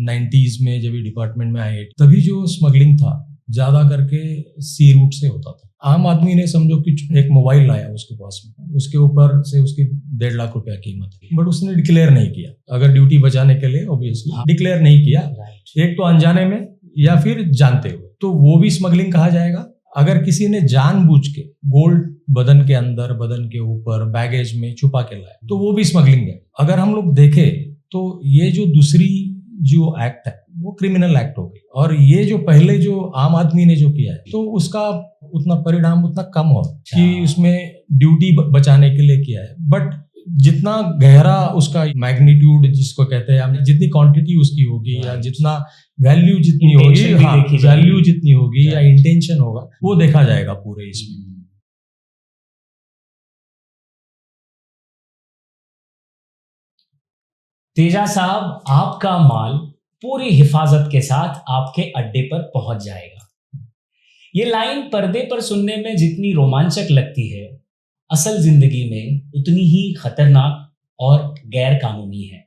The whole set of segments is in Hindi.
90s में जब ये डिपार्टमेंट में आए तभी जो स्मगलिंग था ज्यादा करके सी रूट से होता था। आम आदमी ने समझो कि एक मोबाइल लाया उसके पास में, उसके ऊपर से उसकी 1.5 लाख रुपया कीमत है, बट उसने डिक्लेयर नहीं किया। अगर ड्यूटी बचाने के लिए ऑब्वियसली डिक्लेयर नहीं किया, एक तो अनजाने में या फिर जानते हुए, तो वो भी स्मगलिंग कहा जाएगा। अगर किसी ने जानबूझ के गोल्ड बदन के अंदर, बदन के ऊपर, बैगेज में छुपा के लाया, तो वो भी स्मगलिंग है। अगर हम लोग देखें तो ये जो दूसरी जो एक्ट है वो क्रिमिनल एक्ट हो गई, और ये जो पहले जो आम आदमी ने जो किया है तो उसका उतना परिणाम उतना कम हो कि उसमें ड्यूटी बचाने के लिए किया है। बट जितना गहरा उसका मैग्नीट्यूड जिसको कहते हैं, जितनी क्वांटिटी उसकी होगी या जितना वैल्यू जितनी होगी, वैल्यू जितनी होगी या इंटेंशन होगा, वो देखा जाएगा पूरे इसमें। तेजा साहब, आपका माल पूरी हिफाजत के साथ आपके अड्डे पर पहुंच जाएगा। ये लाइन पर्दे पर सुनने में जितनी रोमांचक लगती है, असल जिंदगी में उतनी ही खतरनाक और गैर कानूनी है।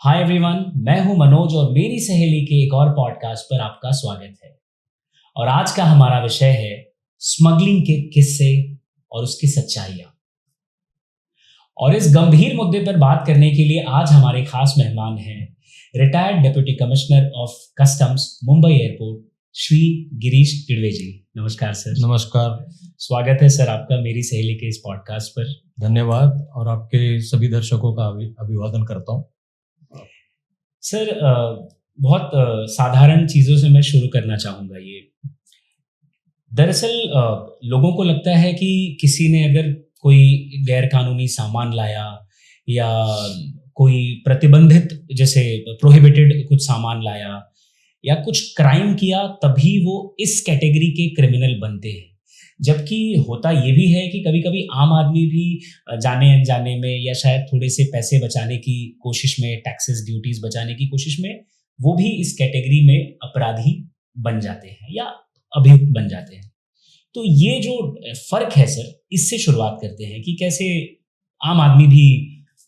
हाय एवरीवन, मैं हूं मनोज और मेरी सहेली के एक और पॉडकास्ट पर आपका स्वागत है। और आज का हमारा विषय है स्मगलिंग के किस्से और उसकी सच्चाइयां। और इस गंभीर मुद्दे पर बात करने के लिए आज हमारे खास मेहमान हैं retired deputy commissioner of customs Mumbai airport Shri Girish Kidwe ji. नमस्कार सर। नमस्कार, स्वागत है सर आपका मेरी सहेली के इस पॉडकास्ट पर। धन्यवाद, और आपके सभी दर्शकों का अभिवादन करता हूँ। सर, बहुत साधारण चीज़ों से मैं शुरू करना चाहूँगा। ये दरअसल लोगों को लगता है कि किसी ने अगर कोई गैर कानूनी सामान लाया या कोई प्रतिबंधित जैसे प्रोहिबिटेड कुछ सामान लाया या कुछ क्राइम किया, तभी वो इस कैटेगरी के क्रिमिनल बनते हैं। जबकि होता ये भी है कि कभी कभी आम आदमी भी जाने अनजाने में या शायद थोड़े से पैसे बचाने की कोशिश में, टैक्सेस ड्यूटीज बचाने की कोशिश में, वो भी इस कैटेगरी में अपराधी बन जाते हैं या अभियुक्त बन जाते हैं। तो ये जो फर्क है सर, इससे शुरुआत करते हैं कि कैसे आम आदमी भी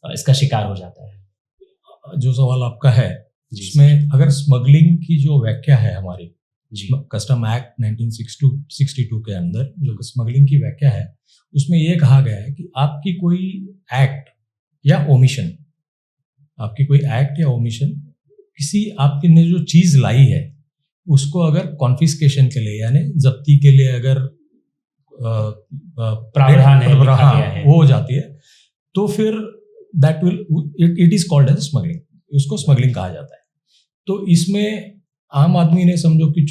इसका शिकार हो जाता है। जो सवाल आपका है इसमें, अगर स्मगलिंग की जो व्याख्या है हमारी कस्टम एक्ट 1962 के अंदर जो स्मगलिंग की व्याख्या है, उसमें ये कहा गया है कि आपकी कोई एक्ट या ओमिशन, किसी आपकी ने जो चीज लाई है उसको अगर कॉन्फिस्केशन के लिए यानी जब्ती के लिए अगर प्रावधान है वो हो जाती है, तो फिर that will it is called as smuggling, उसको स्मगलिंग कहा जाता है। तो इसमें आम आदमी ने समझो कि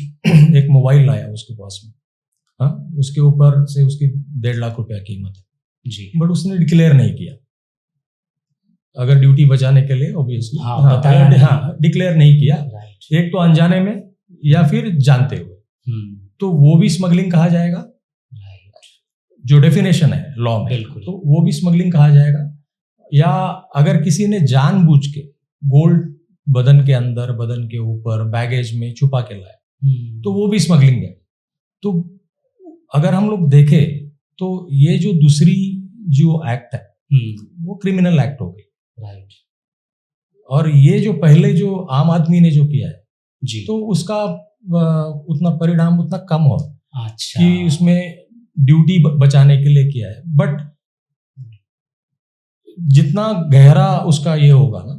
एक मोबाइल लाया उसके पास में, उसके ऊपर से उसकी 1.5 लाख रुपया कीमत है जी, बट उसने डिक्लेयर नहीं किया। अगर ड्यूटी बचाने के लिए ऑब्वियसली डिक्लेयर नहीं किया, एक तो अनजाने में या फिर जानते हुए, तो वो भी स्मगलिंग कहा जाएगा। जो डेफिनेशन है लॉ में, तो वो भी स्मगलिंग कहा जाएगा। या अगर किसी ने जानबूझ के गोल्ड बदन के अंदर, बदन के ऊपर, बैगेज में छुपा के लाया, तो वो भी स्मगलिंग है। तो अगर हम लोग देखें तो ये जो दूसरी जो एक्ट है वो क्रिमिनल एक्ट हो गई, और ये जो पहले जो आम आदमी ने जो किया है जी, तो उसका उतना परिणाम उतना कम हो कि उसमें ड्यूटी बचाने के लिए किया है। बट जितना गहरा उसका ये होगा ना,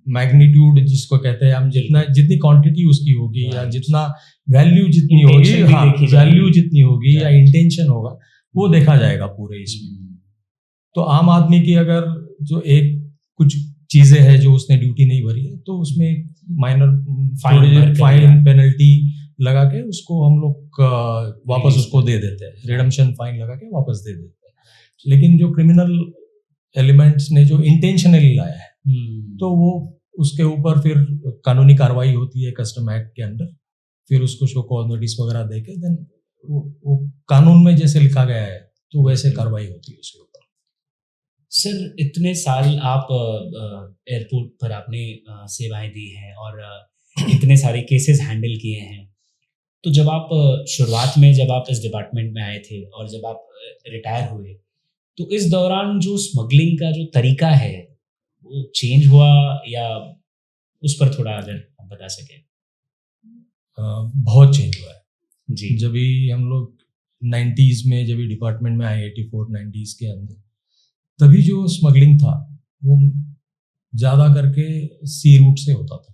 मैग्नीट्यूड जिसको कहते हैं हम, जितनी क्वांटिटी उसकी होगी या जितना वैल्यू जितनी होगी या इंटेंशन होगा, वो देखा जाएगा पूरे इसमें। तो आम आदमी की अगर जो एक कुछ चीजें हैं जो उसने ड्यूटी नहीं भरी है, तो उसमें माइनर फाइन पेनल्टी लगा के उसको हम लोग वापस उसको दे देते हैं, रिडम्पशन फाइन लगा के वापस दे देते हैं। लेकिन जो क्रिमिनल एलिमेंट्स ने जो इंटेंशनली लाया है, तो वो उसके ऊपर फिर कानूनी कार्रवाई होती है कस्टम एक्ट के अंदर, फिर उसको शो कॉज नोटिस वगैरह देके देन वो कानून में जैसे लिखा गया है तो वैसे कार्रवाई होती है उसके ऊपर। सर, इतने साल आप एयरपोर्ट पर आपने सेवाएं दी हैं और इतने सारे केसेस हैंडल किए हैं, तो जब आप शुरुआत में जब आप इस डिपार्टमेंट में आए थे और जब आप रिटायर हुए, तो इस दौरान जो स्मगलिंग का जो तरीका है वो चेंज हुआ या उस पर थोड़ा अगर आप बता सकें। बहुत चेंज हुआ है। जी जब भी हम लोग 90s में जब भी डिपार्टमेंट में आए 84 90s के अंदर, तभी जो स्मगलिंग था वो ज़्यादा करके सी रूट से होता था।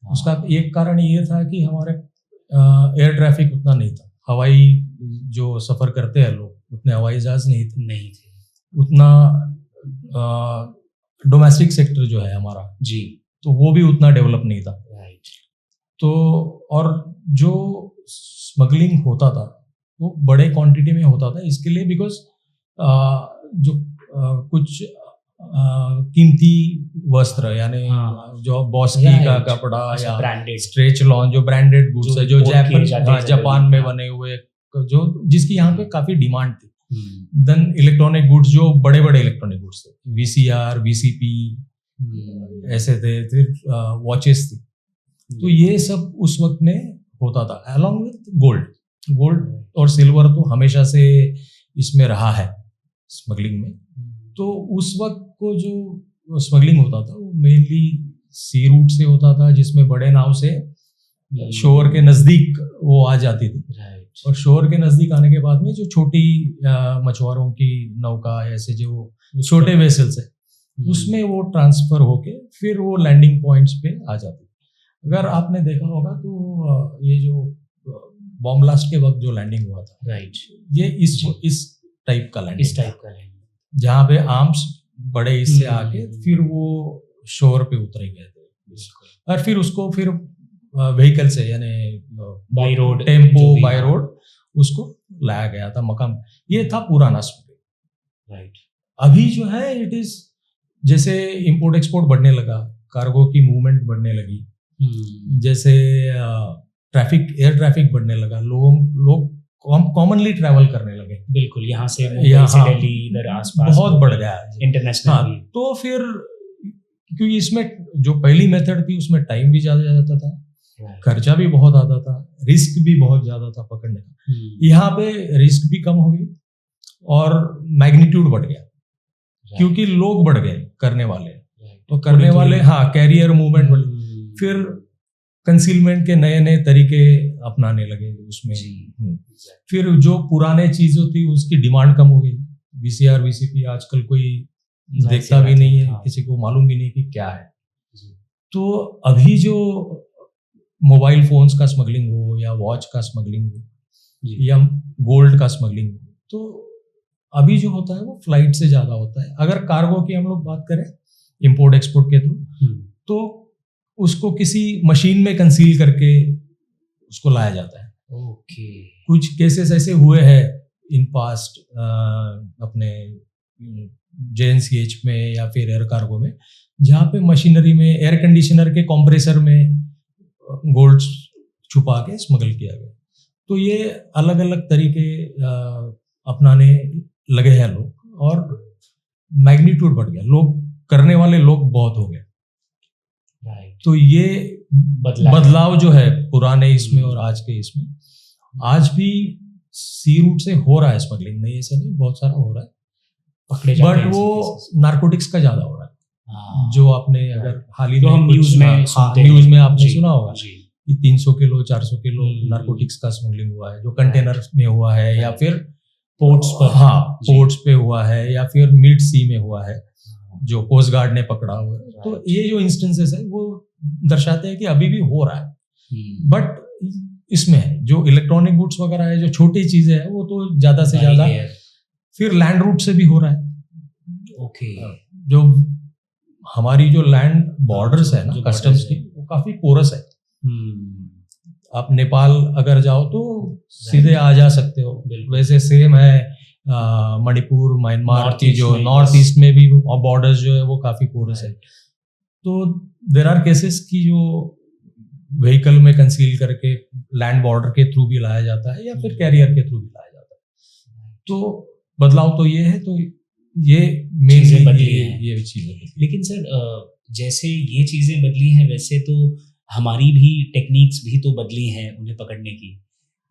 उसका एक कारण ये था कि हमारे एयर ट्रैफिक उतना नहीं था, हवाई जो सफ़र करते हैं लोग उतने हवाई जहाज नहीं थे उतना। डोमेस्टिक सेक्टर जो है हमारा जी तो वो भी उतना डेवलप नहीं था। राइट। तो और जो स्मगलिंग होता था वो बड़े क्वांटिटी में होता था, इसके लिए बिकॉज जो कुछ कीमती वस्त्र यानी जो बॉस्की का कपड़ा या ब्रांडेड स्ट्रेच लॉन जो ब्रांडेड गुड्स है जो जापान में बने हुए, जो जिसकी यहाँ पे काफी डिमांड थी। देन इलेक्ट्रॉनिक गुड्स जो बड़े बड़े इलेक्ट्रॉनिक गुड्स थे, VCR VCP ऐसे थे, फिर वॉचेस थी। तो ये सब उस वक्त में होता था अलॉन्ग विथ गोल्ड और सिल्वर तो हमेशा से इसमें रहा है स्मगलिंग में। तो उस वक्त को जो स्मगलिंग होता था वो मेनली सी रूट से होता था, जिसमें बड़े नाव से शोर के नजदीक वो आ जाती थी। और शोर के नजदीक आने के बाद में जो छोटी मछुआरों की नौका ऐसे जो छोटे वेसल्स है उसमें वो ट्रांसफर होके फिर वो लैंडिंग पॉइंट्स पे आ जाती। अगर आपने देखा होगा तो ये जो बॉम्ब ब्लास्ट के वक्त जो लैंडिंग हुआ था, राइट, ये इस टाइप का लैंडिंग जहाँ पे आर्म्स बड़े इससे आके फिर वो शोर पे उतरे गए थे और फिर उसको फिर व्हीकल से यानी by road tempo by road उसको लाया गया था मकाम। ये था पुराना स्मगलिंग, राइट। अभी जो है इट इज जैसे इंपोर्ट एक्सपोर्ट बढ़ने लगा, कार्गो की मूवमेंट बढ़ने लगी, जैसे एयर ट्रैफिक बढ़ने लगा, लोग कॉमनली ट्रैवल करने लगे। बिल्कुल, यहाँ से मुंबई से दिल्ली इधर आसपास बहुत बढ़ गया इंटरनेशनल। हाँ, तो फिर क्योंकि इसमें जो पहली मेथड थी उसमें टाइम भी ज्यादा जाता था, खर्चा भी बहुत आता था, रिस्क भी बहुत ज्यादा था पकड़ने का। यहाँ पे रिस्क भी कम हो गई और मैग्नीट्यूड बढ़ गया क्योंकि लोग बढ़ गए करने वाले, तो करने वाले कैरियर मूवमेंट बढ़, फिर कंसीलमेंट के नए नए तरीके अपनाने लगे उसमें। फिर जो पुराने चीजें थी उसकी डिमांड कम हो गई। VCR VCP आजकल कोई देखता भी नहीं है, किसी को मालूम भी नहीं कि क्या है। तो अभी जो मोबाइल फोन्स का स्मगलिंग हो या वॉच का स्मगलिंग हो या गोल्ड का स्मगलिंग हो, तो अभी जो होता है वो फ्लाइट से ज्यादा होता है। अगर कार्गो की हम लोग बात करें इंपोर्ट एक्सपोर्ट के थ्रू, तो उसको किसी मशीन में कंसील करके उसको लाया जाता है। ओके। कुछ केसेस ऐसे हुए हैं इन पास्ट अपने JNCH में या फिर एयर कार्गो में, जहाँ पे मशीनरी में एयर कंडीशनर के कंप्रेसर में गोल्ड छुपा के स्मगल किया गया। तो ये अलग अलग तरीके अपनाने लगे हैं लोग और मैग्नीट्यूड बढ़ गया, लोग करने वाले लोग बहुत हो गए। तो ये बदलाव जो है पुराने इसमें और आज के इसमें, आज भी सी रूट से हो रहा है स्मगलिंग, नहीं ऐसा नहीं, बहुत सारा हो रहा है, पकड़े जाते हैं। बट वो नारकोटिक्स का ज्यादा हो रहा है। जो आपने अगर हाल ही में न्यूज में आपने सुना होगा कि 300 किलो 400 किलो नारकोटिक्स का स्मगलिंग हुआ है, जो कंटेनर में हुआ है या फिर पोर्ट्स पे हुआ है या फिर मिड सी में हुआ है, जो कोस्ट गार्ड ने पकड़ा हुआ है। तो ये जो इंस्टेंसेस है वो दर्शाते हैं कि अभी भी हो रहा है। बट इसमें जो इलेक्ट्रॉनिक गुड्स वगैरह है, जो छोटी चीजें हैं, वो तो ज्यादा से ज्यादा फिर लैंड रूट से भी हो रहा है। ओके। जो हमारी जो लैंड बॉर्डर्स है ना कस्टम्स की, वो काफी पोरस है। आप नेपाल अगर जाओ तो सीधे आ जा सकते हो, वैसे सेम है मणिपुर म्यांमार की जो नॉर्थ ईस्ट में भी बॉर्डर्स जो है वो काफी पोरस है। तो देयर आर केसेस की जो व्हीकल में कंसील करके लैंड बॉर्डर के थ्रू भी लाया जाता है या फिर कैरियर के थ्रू भी लाया जाता है। तो बदलाव तो ये है, तो ये चीजें बदली हैं, ये चीजें। लेकिन सर जैसे ये चीजें बदली हैं वैसे तो हमारी भी टेक्निक्स भी तो बदली हैं उन्हें पकड़ने की।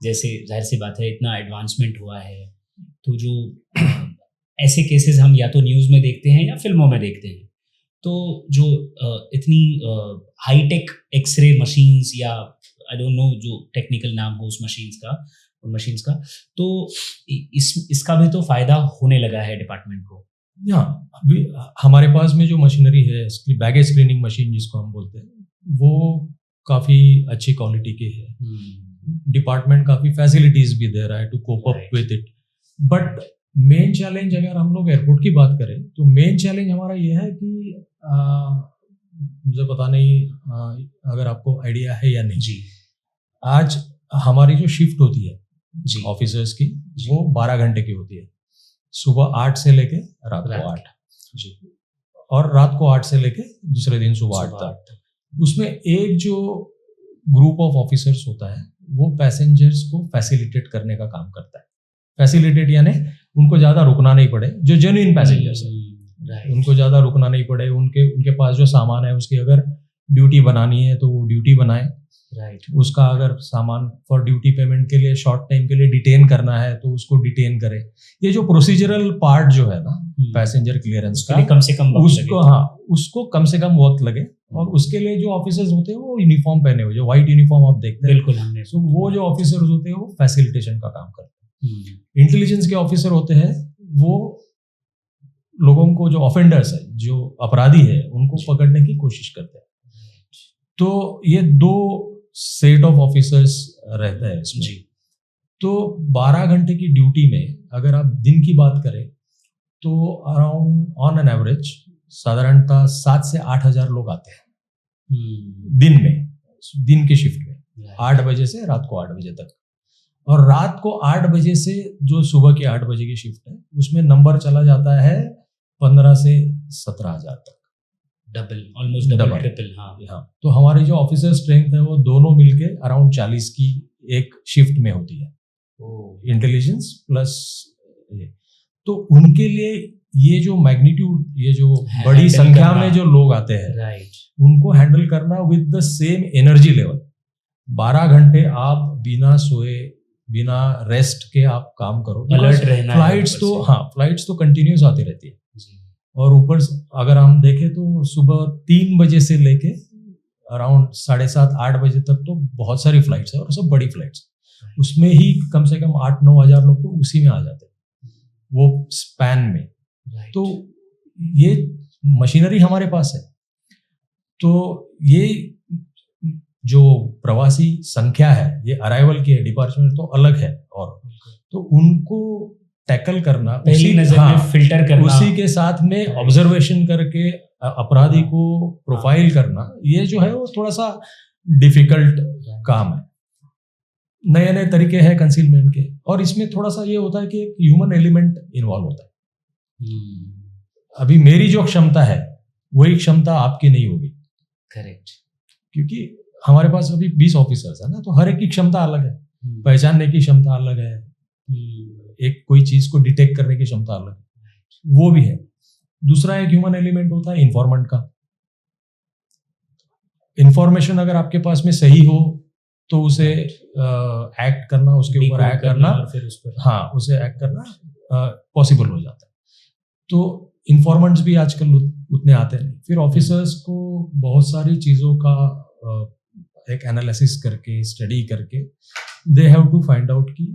जैसे जाहिर सी बात है इतना एडवांसमेंट हुआ है, तो जो ऐसे केसेस हम या तो न्यूज़ में देखते हैं या फिल्मों में देखते हैं, तो जो इतनी हाईटेक एक्सरे मशीन्स या आई डोंट नो जो टेक्निकल नाम हो उन मशीन्स का, तो इसका भी तो फायदा होने लगा है डिपार्टमेंट को। अभी हमारे पास में जो मशीनरी है, बैगेज स्क्रीनिंग मशीन जिसको हम बोलते हैं, वो काफ़ी अच्छी क्वालिटी की है। डिपार्टमेंट काफ़ी फैसिलिटीज भी दे रहा है to cope up with it. But main challenge अगर हम लोग एयरपोर्ट की बात करें तो मेन चैलेंज हमारा ये है कि मुझे पता नहीं अगर आपको आइडिया है या नहीं जी, आज हमारी जो शिफ्ट होती है जी, ऑफिसर्स की, वो 12 घंटे की होती है। सुबह 8 से लेके रात को 8 जी, और रात को 8 से लेके दूसरे दिन सुबह 8 तक। उसमें एक जो ग्रुप ऑफ ऑफिसर्स होता है वो पैसेंजर्स को फैसिलिटेट करने का काम करता है। फैसिलिटेट यानी उनको ज़्यादा रुकना नहीं पड़े, जो जेन्युइन पैसेंजर्स है उनको ज़्यादा रुकना नहीं पड़े, उनके पास जो सामान है उसकी अगर ड्यूटी बनानी है तो वो ड्यूटी बनाए। उसका अगर सामान फॉर ड्यूटी पेमेंट के लिए शॉर्ट टाइम के लिए डिटेन करना है तो उसको डिटेन करे। ये जो प्रोसीजरल पार्ट जो है ना पैसेंजर क्लियरेंस का, कम से कम उसको कम से कम वक्त लगे। और उसके लिए जो ऑफिसर्स होते हैं वो यूनिफॉर्म पहने हुए, जो व्हाइट यूनिफॉर्म आप देखते हैं, बिल्कुल हमने तो वो जो ऑफिसर्स होते हैं वो फैसिलिटेशन का काम करते हैं। इंटेलिजेंस के ऑफिसर होते हैं वो लोगों को, जो ऑफेंडर्स है, जो अपराधी है, उनको पकड़ने की कोशिश करते हैं। तो ये 2 सेट ऑफ ऑफिसर्स रहता है इसमें। जी। तो 12 घंटे की ड्यूटी में अगर आप दिन की बात करें तो अराउंड ऑन एन एवरेज साधारणतः 7 से 8 हजार लोग आते हैं दिन में, दिन की शिफ्ट में 8 बजे से रात को 8 बजे तक। और रात को 8 बजे से जो सुबह की 8 बजे की शिफ्ट है उसमें नंबर चला जाता है 15 से 17 हजार तक। Almost double triple. हाँ, तो हमारी जो ऑफिसर स्ट्रेंथ है वो दोनों मिलके अराउंड 40 की एक शिफ्ट में होती है, इंटेलिजेंस प्लस ये। तो उनके लिए ये जो मैग्नीट्यूड, ये जो बड़ी संख्या में जो लोग आते हैं, उनको हैंडल करना with the same energy level. 12 घंटे आप बिना सोए बिना रेस्ट के आप काम करो, अलर्ट रहना। फ्लाइट्स तो कंटिन्यूस आती रहती है। और ऊपर अगर हम देखें तो सुबह 3 बजे से लेके अराउंड 7:30-8 बजे तक तो बहुत सारी फ्लाइट्स है और सब बड़ी फ्लाइट्स। उसमें ही कम से कम 8-9 हजार लोग तो उसी में आ जाते हैं वो स्पैन में। तो ये मशीनरी हमारे पास है, तो ये जो प्रवासी संख्या है ये अराइवल की है, डिपार्चर तो अलग है। और तो उनको टैकल करना, पहली नजर में फिल्टर करना, उसी के साथ में ऑब्जर्वेशन करके अपराधी को प्रोफाइल करना, ये जो है वो थोड़ा सा डिफिकल्ट काम है। नए नए तरीके हैं कंसीलमेंट के, और इसमें थोड़ा सा ये होता है कि एक ह्यूमन एलिमेंट इन्वॉल्व होता है। अभी मेरी जो क्षमता है वही क्षमता आपकी नहीं होगी। करेक्ट। क्योंकि हमारे पास अभी 20 ऑफिसर्स है ना, तो हर एक की क्षमता अलग है। पहचानने की क्षमता अलग है, एक कोई चीज को डिटेक्ट करने की क्षमता अलग है, वो भी है। दूसरा एक ह्यूमन एलिमेंट होता है इन्फॉर्मेंट का। इंफॉर्मेशन अगर आपके पास में सही हो तो उसे एक्ट करना, उसके ऊपर एक्ट करना, फिर उस पर उसे एक्ट करना पॉसिबल हो जाता है। तो इन्फॉर्मेंट्स भी आजकल उतने आते नहीं। फिर ऑफिसर्स को बहुत सारी चीज़ों का एक एनालिसिस करके, स्टडी करके they have to find out कि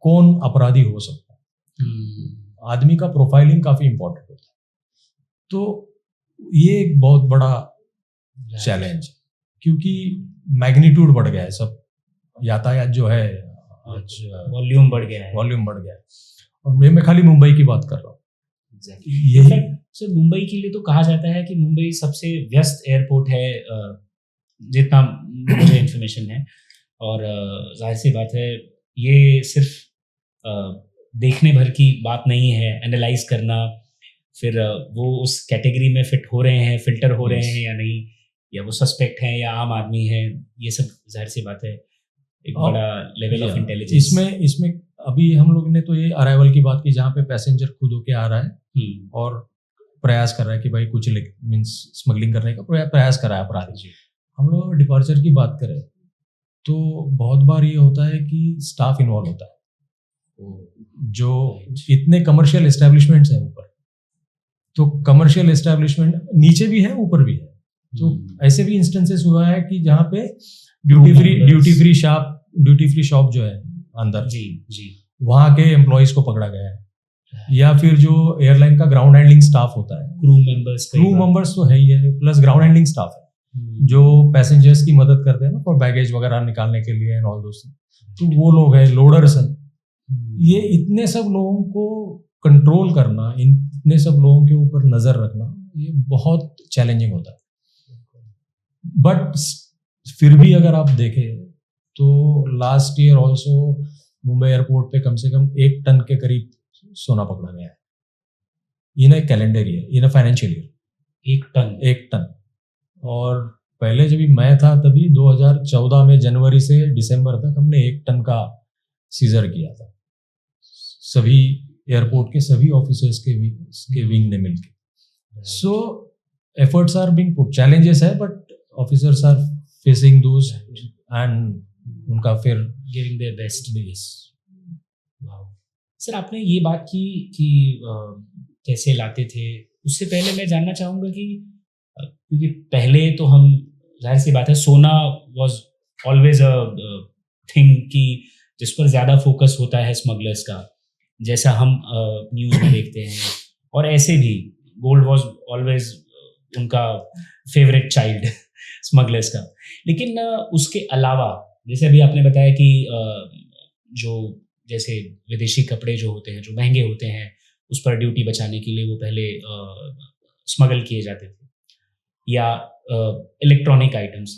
कौन अपराधी हो सकता है। आदमी का प्रोफाइलिंग काफ़ी इंपॉर्टेंट होता है। तो ये एक बहुत बड़ा चैलेंज, क्योंकि मैग्नीट्यूड बढ़ गया है, सब यातायात जो है आज वॉल्यूम बढ़ गया है। और मैं खाली मुंबई की बात कर रहा हूँ। यही सर, मुंबई के लिए तो कहा जाता है कि मुंबई सबसे व्यस्त एयरपोर्ट है, जितना मुझे इन्फॉर्मेशन है। और जाहिर सी बात है, ये सिर्फ देखने भर की बात नहीं है, एनालाइज करना, फिर वो उस कैटेगरी में फिट हो रहे हैं, फिल्टर हो रहे हैं या नहीं, या वो सस्पेक्ट हैं या आम आदमी है, ये सब जाहिर सी बात है एक बड़ा लेवल ऑफ इंटेलिजेंस। इसमें अभी हम लोग ने तो ये अराइवल की बात की, जहाँ पे पैसेंजर खुद होके आ रहा है और प्रयास कर रहा है कि भाई कुछ मीन्स स्मगलिंग करने का प्रयास कर रहा है अपराधी। हम लोग डिपार्चर की बात करें तो बहुत बार ये होता है कि स्टाफ इन्वॉल्व होता है, जो इतने कमर्शियल एस्टेब्लिशमेंट्स हैं ऊपर, तो कमर्शियल एस्टेब्लिशमेंट नीचे भी है, ऊपर भी है। तो ऐसे भी इंस्टेंसेस हुआ है कि जहाँ पे ड्यूटी फ्री शॉप जो है अंदर, जी वहाँ के एम्प्लॉयज को पकड़ा गया है, या फिर जो एयरलाइन का ग्राउंड हैंडलिंग स्टाफ होता है, क्रू मेंबर्स तो है ही है, प्लस ग्राउंड हैंडलिंग स्टाफ है जो पैसेंजर्स की मदद करते हैं ना, और बैगेज वगैरह निकालने के लिए एंड ऑल दोस्त, तो वो लोग हैं, लोडर्स हैं। ये इतने सब लोगों को कंट्रोल करना, इतने सब लोगों के ऊपर नजर रखना, ये बहुत चैलेंजिंग होता है। बट फिर भी अगर आप देखें तो last year also Mumbai airport पे कम से कम 1 टन के करीब सोना पकड़ा गया है in a calendar year, in a financial year. 1 ton. और पहले जब मैं था तभी 2014 में जनवरी से दिसंबर तक हमने 1 टन का सीजर किया था, सभी एयरपोर्ट के सभी ऑफिसर्स के विंग ने मिलकर। So efforts are being put, challenges है but officers are facing those and उनका फिर गिविंग देयर बेस्ट। सर, आपने ये बात की कि कैसे लाते थे, उससे पहले मैं जानना चाहूँगा कि क्योंकि पहले तो हम, जाहिर सी बात है, सोना वाज ऑलवेज अ थिंग कि जिस पर ज़्यादा फोकस होता है स्मगलर्स का, जैसा हम न्यूज़ में देखते हैं, और ऐसे भी गोल्ड वाज ऑलवेज उनका फेवरेट चाइल्ड स्मगलर्स का। लेकिन उसके अलावा, जैसे अभी आपने बताया कि जो जैसे विदेशी कपड़े जो होते हैं, जो महंगे होते हैं, उस पर ड्यूटी बचाने के लिए वो पहले स्मगल किए जाते थे, या इलेक्ट्रॉनिक आइटम्स।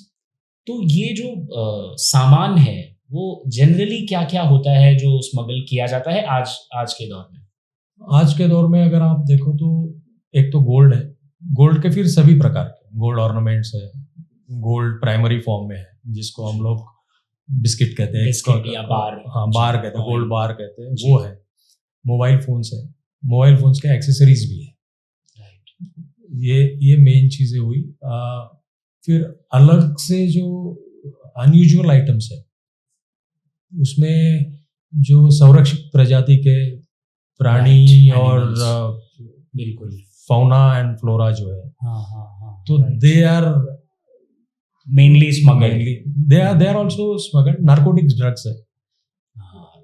तो ये जो सामान है वो जनरली क्या क्या होता है जो स्मगल किया जाता है आज के दौर में? आज के दौर में अगर आप देखो तो एक तो गोल्ड है, गोल्ड के फिर सभी प्रकार के गोल्ड ऑर्नामेंट्स है, गोल्ड प्राइमरी फॉर्म में है जिसको हम लोग बिस्किट कहते हैं, बिस्किट या बार, हाँ बार कहते हैं, गोल्ड बार कहते हैं, वो है। मोबाइल फोन्स है, मोबाइल फोन्स के एक्सेसरीज भी है। ये मेन चीजें हुई। फिर अलग से जो अनयूजुअल आइटम्स है उसमें जो संरक्षित प्रजाति के प्राणी और बिल्कुल फाउना एंड फ्लोरा जो है, तो they are mainly smuggled, they are also smuggled। Narcotics drugs है,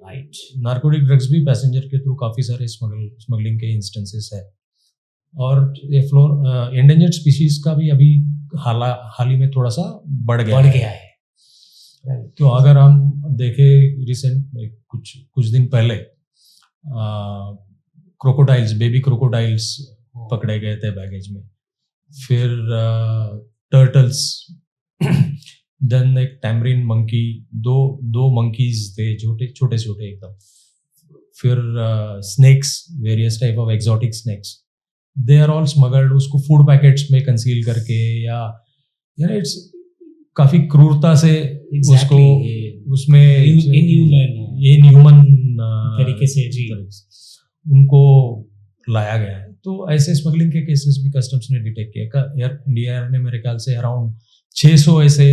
राइट। नार्कोटिक ड्रग्स भी पैसेंजर के थ्रू काफी सारे स्मगलिंग के इंस्टेंसेस है। और ये एंडेंजर्ड स्पीशीज का भी अभी हाल ही में थोड़ा सा बढ़ गया है। तो अगर हम देखें रिसेंट कुछ दिन पहले क्रोकोडाइल्स, बेबी क्रोकोडाइल्स पकड़े गए थे बैगेज में, फिर टर्टल्स, देन एक टैमरिन मंकी, दो मंकीज थे छोटे छोटे एकदम, फिर snakes, various type of exotic snakes, they are all smuggled. उसको फूड पैकेट्स में कंसील करके, या इट्स काफी क्रूरता से उसको उसमें इनह्यूमन तरीके से जी उनको लाया गया है। तो ऐसे स्मगलिंग के केसेस भी कस्टम्स ने डिटेक्ट किया। इंडिया ने मेरे ख्याल से अराउंड 600 ऐसे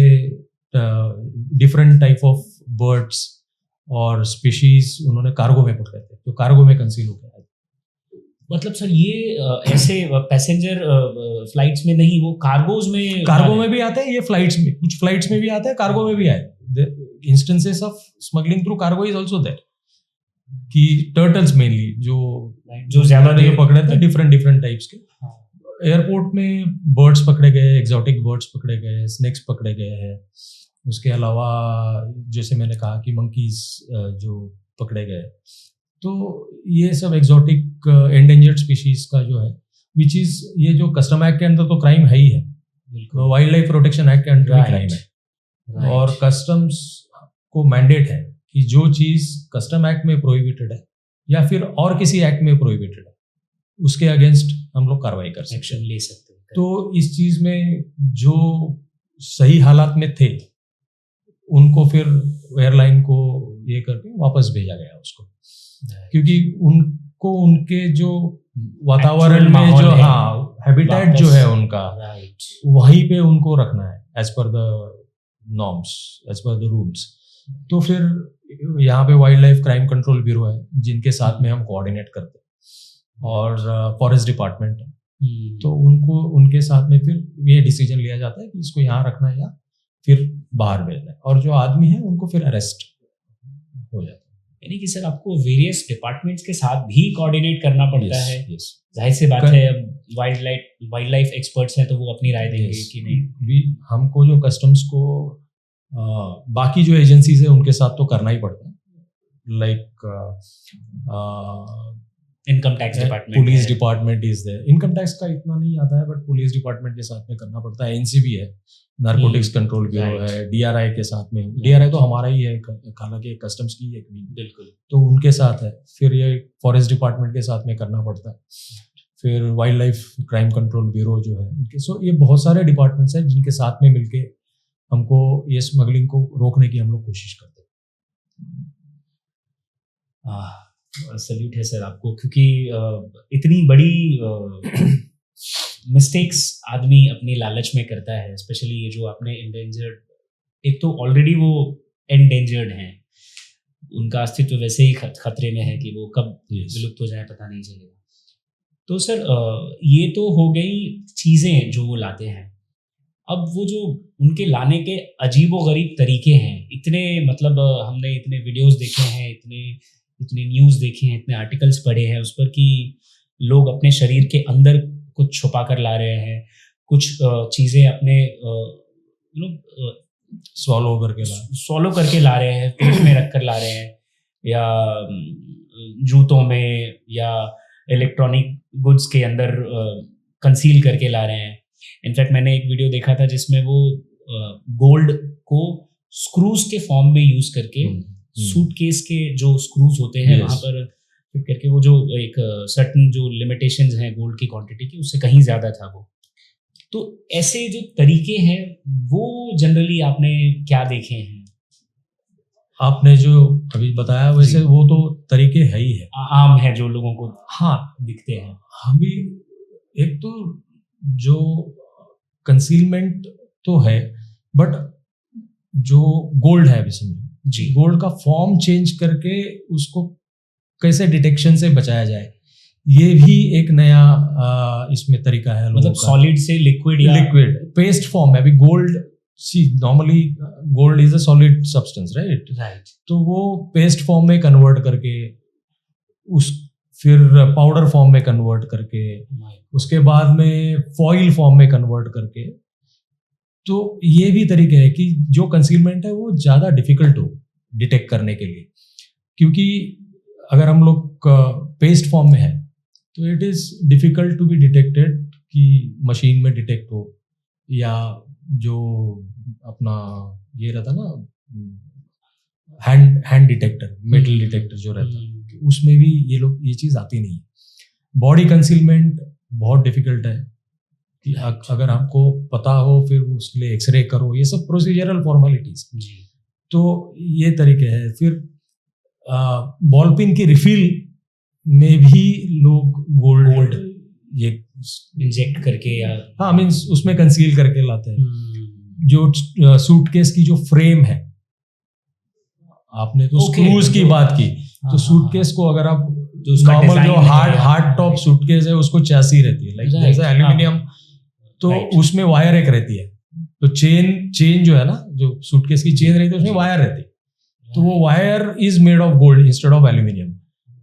डिफरेंट टाइप ऑफ बर्ड्स और स्पीशीज उन्होंने कार्गो में पकड़े थे, तो कार्गो में कंसील हो गया। मतलब सर ये ऐसे पैसेंजर फ्लाइट्स में नहीं, वो कार्गो में भी आते हैं। ये फ्लाइट्स में, कुछ फ्लाइट्स में भी आते हैं, कार्गो में भी आए। Instances of smuggling through cargo is also there, कि टर्टल्स मेनली जो ज्यादा जो पकड़े थे डिफरेंट टाइप्स के। एयरपोर्ट में बर्ड्स पकड़े गए, एक्सोटिक बर्ड्स पकड़े गए, स्नेक्स पकड़े गए हैं। उसके अलावा जैसे मैंने कहा कि मंकीज जो पकड़े गए, तो ये सब एक्सोटिक एंडेंजर्ड स्पीशीज का जो है, विच इज ये जो कस्टम एक्ट के अंदर तो क्राइम है ही है, वाइल्ड लाइफ प्रोटेक्शन एक्ट के अंदर भी क्राइम है। और कस्टम्स को मैंडेट है कि जो चीज कस्टम एक्ट में प्रोहिबिटेड है या फिर और किसी एक्ट में प्रोहिबिटेड है, उसके अगेंस्ट हम लोग कार्रवाई कर सकते, एक्शन ले सकते हैं। तो इस चीज में जो सही हालात में थे उनको फिर एयरलाइन को ये करके वापस भेजा गया उसको, क्योंकि उनको उनके जो वातावरण में जो हैबिटेट जो है उनका, वहीं पे उनको रखना है as per the norms, as per the rules. तो फिर यहाँ पे wildlife crime control bureau है जिनके साथ में हम कोऑर्डिनेट करते हैं, और फॉरेस्ट डिपार्टमेंट है, तो उनको उनके साथ में फिर ये डिसीजन लिया जाता है कि इसको यहाँ रखना है या फिर बाहर भेजना है, और जो आदमी है उनको फिर अरेस्ट हो जाता है। यानी कि सर आपको वेरियस डिपार्टमेंट्स के साथ भी कोऑर्डिनेट करना पड़ता है। yes. जाहिर सी बात है, अब वाइल्ड लाइफ एक्सपर्ट्स हैं तो वो अपनी राय देंगे Yes. कि नहीं। हमको जो कस्टम्स को बाकी जो एजेंसीज है उनके साथ तो करना ही पड़ता है, like income tax department, police department is there. Income tax का इतना नहीं आता है, बट पुलिस डिपार्टमेंट के साथ में करना पड़ता है। एनसीबी है, नारकोटिक्स कंट्रोल ब्यूरो है, डीआरआई के साथ में, डीआरआई तो हमारा ही है, हालांकि कस्टम्स की एक भी, बिल्कुल, तो उनके साथ है। फिर ये फॉरेस्ट डिपार्टमेंट के साथ में करना पड़ता है, फिर wild life crime control bureau जो है इनके। सो ये बहुत सारे डिपार्टमेंट्स हैं जिनके साथ में मिलके हमको ये स्मगलिंग को रोकने की हम लोग कोशिश करते हैं। सल्यूट है सर आपको, क्योंकि इतनी बड़ी मिस्टेक्स आदमी अपनी लालच में करता है, स्पेशली ये जो आपने एंडेंजर्ड, एक तो ऑलरेडी वो एंडेंजर्ड हैं, उनका अस्तित्व वैसे ही खतरे में है कि वो कब विलुप्त हो जाए पता नहीं चलेगा। तो सर ये तो हो गई चीज़ें जो वो लाते हैं। अब वो जो उनके लाने के अजीबोगरीब तरीके हैं, इतने मतलब हमने इतने वीडियोस देखे हैं, इतने न्यूज़ देखे हैं, इतने आर्टिकल्स पढ़े हैं उस पर कि लोग अपने शरीर के अंदर कुछ छुपा कर ला रहे हैं, कुछ चीज़ें अपने स्वॉलो करके ला रहे हैं, पेट में रख कर ला रहे हैं, या जूतों में या इलेक्ट्रॉनिक गुड्स के अंदर कंसील करके ला रहे हैं। इनफैक्ट मैंने एक वीडियो देखा था जिसमें वो गोल्ड को स्क्रूज के फॉर्म में यूज करके सूटकेस के जो स्क्रूज होते हैं वहाँ पर फिट करके, वो जो एक सर्टन जो लिमिटेशंस हैं गोल्ड की क्वांटिटी की, उससे कहीं ज़्यादा था वो। तो ऐसे जो तरीके हैं वो जनरली आपने क्या देखे हैं? आपने जो अभी बताया वैसे वो तो तरीके है ही है, आम है जो लोगों को हाँ दिखते हैं। हम भी एक तो जो कंसीलमेंट तो है, बट जो गोल्ड है अभी समझो जी, गोल्ड का फॉर्म चेंज करके उसको कैसे डिटेक्शन से बचाया जाए, ये भी एक नया इसमें तरीका है। मतलब सॉलिड से लिक्विड पेस्ट फॉर्म है अभी gold. See normally gold is a solid substance, right, तो वो पेस्ट फॉर्म में कन्वर्ट करके फिर पाउडर फॉर्म में कन्वर्ट करके, उसके बाद में फॉइल फॉर्म में कन्वर्ट करके, तो ये भी तरीके है कि जो कंसीलमेंट है वो ज़्यादा डिफिकल्ट हो डिटेक्ट करने के लिए। क्योंकि अगर हम लोग पेस्ट फॉर्म में है तो it is difficult to be detected कि मशीन में डिटेक्ट हो, या जो अपना ये रहता ना हैंड डिटेक्टर, मेटल डिटेक्टर जो रहता है, उसमें भी ये चीज़ आती नहीं है। बॉडी कंसीलमेंट बहुत डिफिकल्ट है कि अगर आपको पता हो फिर उसके लिए एक्सरे करो, ये सब प्रोसीजरल फॉर्मेलिटीज। तो ये तरीके हैं। फिर बॉल पिन की रिफिल में भी लोग गोल्ड ये इंजेक्ट करके या हाँ मीन्स उसमें कंसील करके लाते हैं। जो सूटकेस की जो फ्रेम है, आपने तो स्क्रूज की बात की, तो सूटकेस को अगर आप नॉर्मल जो हार्ड टॉप सूटकेस है उसको चैसी रहती है, लाइक जैसे एल्यूमिनियम, तो उसमें वायर एक रहती है, तो चेन जो है ना, जो सूटकेस की चेन रहती है उसमें वायर रहती है, तो वो wire is made of gold instead of aluminium.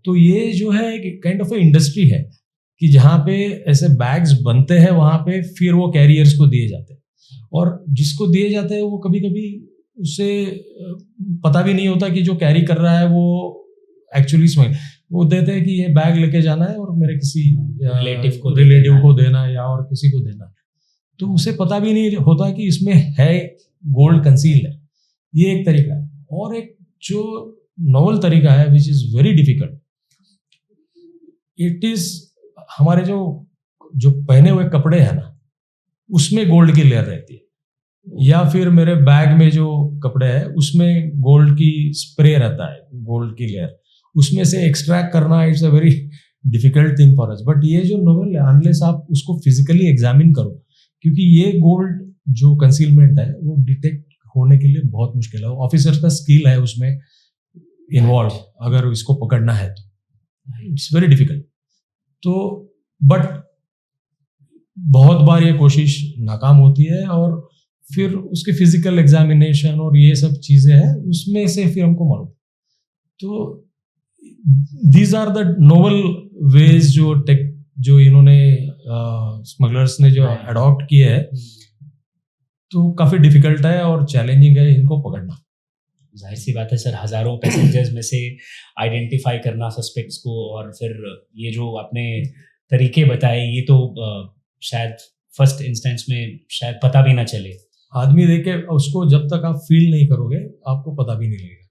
तो ये जो है एक काइंड ऑफ इंडस्ट्री है कि जहाँ पे ऐसे बैग्स बनते हैं वहाँ पे फिर वो कैरियर्स को दिए जाते हैं, और जिसको दिए जाते हैं वो कभी कभी उससे पता भी नहीं होता कि जो कैरी कर रहा है वो एक्चुअली स्मगल, वो देते हैं कि ये बैग लेके जाना है और मेरे किसी रिलेटिव को देना है या और किसी को देना है, तो उसे पता भी नहीं होता कि इसमें है गोल्ड कंसील है। ये एक तरीका है। और एक जो नोवल तरीका है which is very difficult, it is हमारे जो पहने हुए कपड़े हैं ना उसमें गोल्ड की लेयर रहती है, या फिर मेरे बैग में जो कपड़े हैं उसमें गोल्ड की स्प्रे रहता है, गोल्ड की लेयर, उसमें से एक्सट्रैक्ट करना it's a very difficult thing for us. But ये जो नोवेल है, अनलेस आप उसको फिजिकली एग्जामिन करो, क्योंकि ये गोल्ड जो कंसीलमेंट है वो डिटेक्ट होने के लिए बहुत मुश्किल है। ऑफिसर्स का स्किल है उसमें इन्वॉल्व, अगर इसको पकड़ना है तो इट्स वेरी डिफिकल्ट। तो बट बहुत बार ये कोशिश नाकाम होती है, और फिर उसके फिजिकल एग्जामिनेशन और ये सब चीज़ें हैं, उसमें से फिर हमको मालूम। तो these are the novel ways जो इन्होंने स्मगलर्स ने जो अडॉप्ट किए है, तो काफ़ी डिफिकल्ट है और चैलेंजिंग है इनको पकड़ना। जाहिर सी बात है सर, हज़ारों पैसेंजर्स में से आइडेंटिफाई करना सस्पेक्ट्स को, और फिर ये जो आपने तरीके बताए, ये तो शायद फर्स्ट इंस्टेंस में शायद पता भी ना चले। आदमी देखे उसको जब तक आप फील नहीं करोगे आपको पता भी नहीं लगेगा।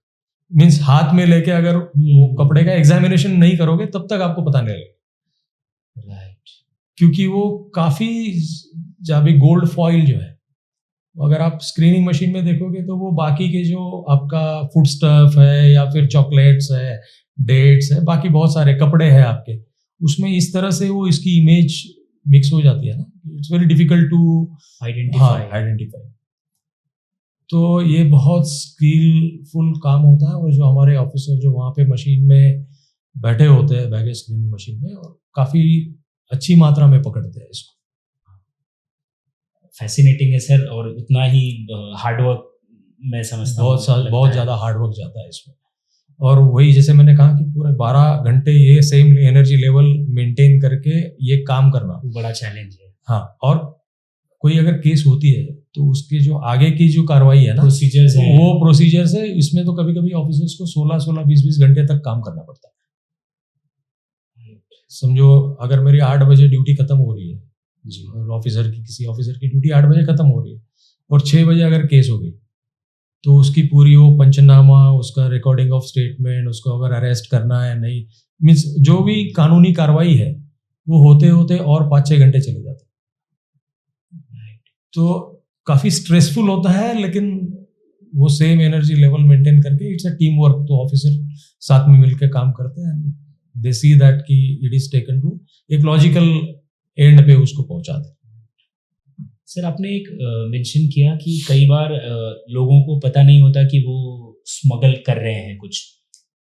मीन्स हाथ में लेके अगर वो कपड़े का एग्जामिनेशन नहीं करोगे तब तक आपको पता नहीं लगेगा। राइट। क्योंकि वो काफ़ी जब गोल्ड फॉइल जो है, अगर आप स्क्रीनिंग मशीन में देखोगे तो वो बाकी के जो आपका फूड स्टफ है या फिर चॉकलेट्स है, डेट्स है, बाकी बहुत सारे कपड़े हैं आपके, उसमें इस तरह से वो इसकी इमेज मिक्स हो जाती है ना, it's very difficult to identify. तो ये बहुत स्किलफुल काम होता है, और जो हमारे ऑफिसर जो वहाँ पे मशीन में बैठे होते हैं बैगेज स्क्रीनिंग मशीन में, और काफ़ी अच्छी मात्रा में पकड़ते हैं इसको। फैसिनेटिंग है सर, और उतना ही हार्डवर्क मैं समझता हूँ, बहुत ज़्यादा हार्डवर्क जाता है इसमें। और वही जैसे मैंने कहा कि पूरे 12 घंटे ये सेम एनर्जी लेवल मेंटेन करके ये काम करना बड़ा चैलेंज है। हाँ, और कोई अगर केस होती है तो उसके जो आगे की जो कार्रवाई है ना, प्रोसीजर्स है, वो प्रोसीजर्स है, इसमें तो कभी कभी ऑफिसर्स को 16 20 घंटे तक काम करना पड़ता है। समझो अगर मेरी 8 बजे ड्यूटी खत्म हो रही है जी, और किसी ऑफिसर की ड्यूटी 8 बजे खत्म हो रही है, और 6 बजे अगर केस हो गई तो उसकी पूरी वो पंचनामा, उसका रिकॉर्डिंग ऑफ स्टेटमेंट, उसको अगर अरेस्ट करना है नहीं, मीन्स जो भी कानूनी कार्रवाई है वो होते होते और 5-6 घंटे चले जाते हैं। तो काफ़ी स्ट्रेसफुल होता है, लेकिन वो सेम एनर्जी लेवल मेंटेन करके इट्स अ टीम वर्क। तो ऑफिसर साथ में मिलकर काम करते हैं, दे सी दैट कि इट इज टेकन टू एक लॉजिकल एंड पे उसको पहुंचा दे। सर आपने एक मेंशन किया कि कई बार लोगों को पता नहीं होता कि वो स्मगल कर रहे हैं कुछ,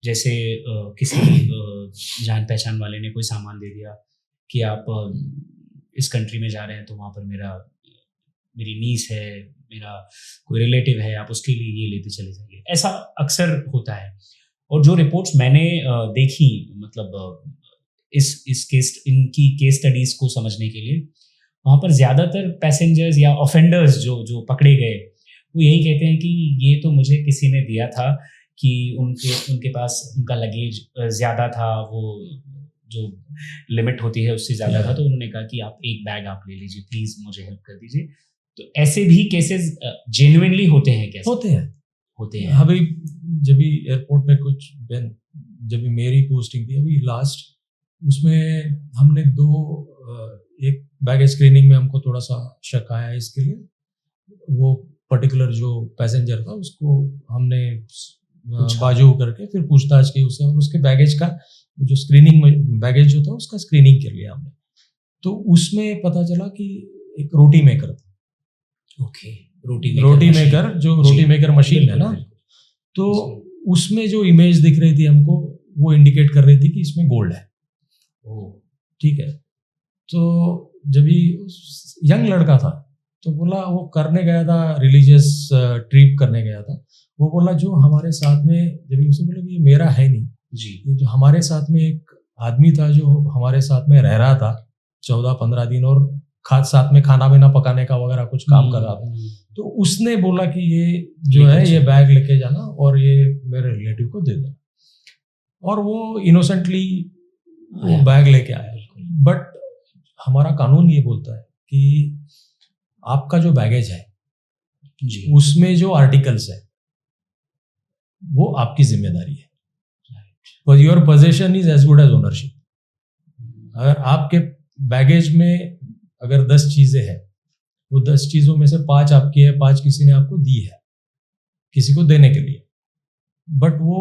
जैसे किसी जान पहचान वाले ने कोई सामान दे दिया कि आप इस कंट्री में जा रहे हैं तो वहाँ पर मेरी नीस है, मेरा कोई रिलेटिव है, आप उसके लिए ये लेते चले जाइए। ऐसा अक्सर होता है, और जो रिपोर्ट्स मैंने देखी, मतलब इनकी केस स्टडीज को समझने के लिए, वहाँ पर ज़्यादातर पैसेंजर्स या ऑफेंडर्स जो पकड़े गए, वो यही कहते हैं कि ये तो मुझे किसी ने दिया था, कि उनके पास उनका लगेज ज़्यादा था, वो जो लिमिट होती है उससे ज़्यादा था, तो उन्होंने कहा कि आप एक बैग आप ले लीजिए, प्लीज़ मुझे हेल्प कर दीजिए। तो ऐसे भी केसेस जेन्युइनली होते हैं? कैसे होते हैं? अभी जब भी एयरपोर्ट पे जब भी मेरी पोस्टिंग थी अभी लास्ट, उसमें हमने एक बैगेज स्क्रीनिंग में हमको थोड़ा सा शक आया इसके लिए। वो पर्टिकुलर जो पैसेंजर था उसको हमने बाजू करके फिर पूछताछ की उससे, और उसके बैगेज का जो स्क्रीनिंग बैगेज जो था उसका स्क्रीनिंग कर लिया हमने। तो उसमें पता चला कि एक रोटी मेकर था। ओके, रोटी मेकर मशीन है ना, तो उसमें जो इमेज दिख रही थी हमको, वो इंडिकेट कर रही थी कि इसमें गोल्ड है। ठीक है, तो जब यंग लड़का था तो बोला, वो करने गया था, रिलीजियस ट्रिप करने गया था, वो बोला जो हमारे साथ में, जब उसे बोला कि ये मेरा है नहीं जी, जो हमारे साथ में एक आदमी था जो हमारे साथ में रह रहा था 14-15 दिन, और साथ में खाना पीना पकाने का वगैरह कुछ काम कर रहा था, तो उसने बोला कि ये जो है ये बैग लेके जाना और ये मेरे रिलेटिव को दे देना, और वो इनोसेंटली वो बैग लेके आया। बट हमारा कानून ये बोलता है कि आपका जो बैगेज है जी, उसमें जो आर्टिकल्स है वो आपकी जिम्मेदारी है, but your possession is as good as ownership. अगर आपके बैगेज में अगर 10 चीजें हैं, वो 10 चीजों में से 5 आपकी है, 5 किसी ने आपको दी है किसी को देने के लिए, बट वो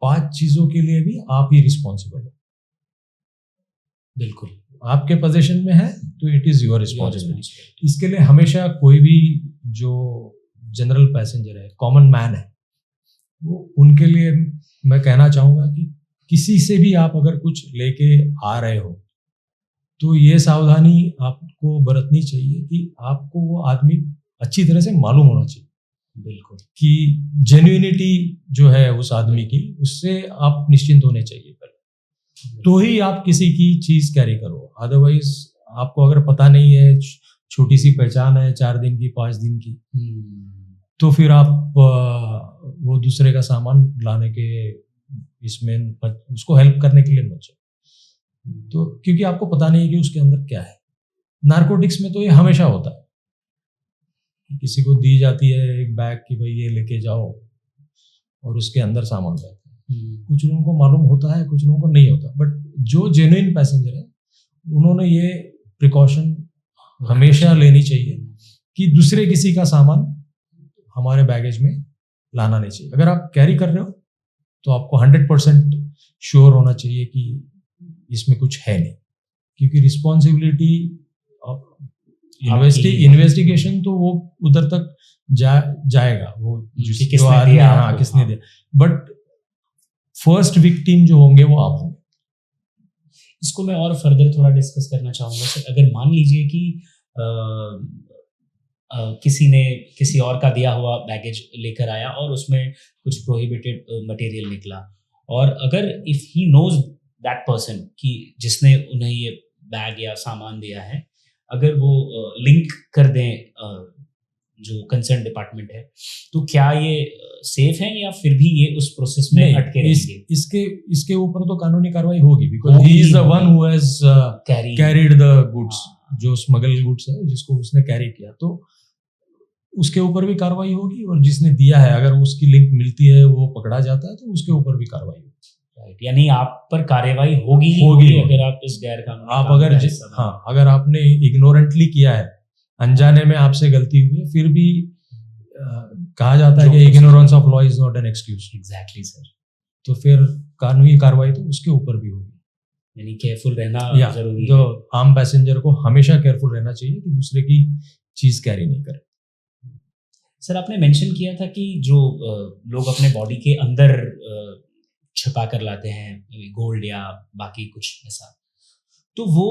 5 चीजों के लिए भी आप ही रिस्पॉन्सिबल हो। बिल्कुल, आपके पोजीशन में है तो इट इज योर रिस्पॉन्सिबिलिटी। इसके लिए हमेशा कोई भी जो जनरल पैसेंजर है, कॉमन मैन है, वो उनके लिए मैं कहना चाहूँगा कि किसी से भी आप अगर कुछ लेके आ रहे हो तो ये सावधानी आपको बरतनी चाहिए कि आपको वो आदमी अच्छी तरह से मालूम होना चाहिए बिल्कुल कि जेन्युइनिटी जो है उस आदमी की, उससे आप निश्चिंत होने चाहिए पहले, तो ही आप किसी की चीज कैरी करो। अदरवाइज आपको अगर पता नहीं है, छोटी सी पहचान है 4 दिन की 5 दिन की, तो फिर आप वो दूसरे का सामान लाने के इसमें उसको हेल्प करने के लिए मत जाओ, तो क्योंकि आपको पता नहीं है कि उसके अंदर क्या है। नारकोटिक्स में तो ये हमेशा होता है कि किसी को दी जाती है एक बैग कि भाई ये लेके जाओ, और उसके अंदर सामान रहता है। कुछ लोगों को मालूम होता है, कुछ लोगों को नहीं होता, बट जो जेन्युइन पैसेंजर है उन्होंने ये प्रिकॉशन हमेशा लेनी चाहिए कि दूसरे किसी का सामान हमारे बैगेज में लाना नहीं चाहिए। अगर आप कैरी कर रहे हो तो आपको 100% श्योर होना चाहिए कि इसमें कुछ है नहीं, क्योंकि रिस्पॉन्सिबिलिटी इन्वेस्टिगेशन तो वो उधर तक जाएगा, वो किसने दिया, किसने दिया, बट फर्स्ट विक्टिम जो होंगे वो आप होंगे। इसको मैं और फर्दर थोड़ा डिस्कस करना चाहूँगा सर। अगर मान लीजिए कि किसी ने किसी और का दिया हुआ बैगेज लेकर आया और उसमें कुछ प्रोहिबिटेड मटेरियल निकला, और अगर if he knows that person कि जिसने उन्हें ये बैग या सामान दिया है, अगर वो लिंक कर दें जो कंसर्न डिपार्टमेंट है, तो क्या ये सेफ है या फिर भी ये उस प्रोसेस में अटके रहेंगे? इसके ऊपर तो कानूनी कार्रवाई होगी, because he is the one who has carried the goods, जो स्मगल गुड्स है जिसको उसने कैरी किया, तो उसके ऊपर भी कार्रवाई होगी। और जिसने दिया है अगर उसकी लिंक मिलती है, वो पकड़ा जाता है, तो उसके ऊपर भी कार्रवाई होगी। राइट, यानी आप पर कार्रवाई होगी अगर आप इस गैर कानूनी आप अगर आपने इग्नोरेंटली किया है, अनजाने में आपसे गलती हुई है, फिर भी कहा जाता है कि ignorance of law is not an excuse. Exactly sir, तो फिर कानूनी कार्रवाई तो उसके ऊपर भी होगी। यानी केयरफुल रहना जरूरी है। जो आम पैसेंजर को हमेशा केयरफुल रहना चाहिए कि दूसरे की चीज कैरी नहीं करे। सर, आपने मेंशन किया था कि जो लोग अपने बॉडी के अंदर छिपा कर लाते हैं गोल्ड या बाकी कुछ ऐसा, तो वो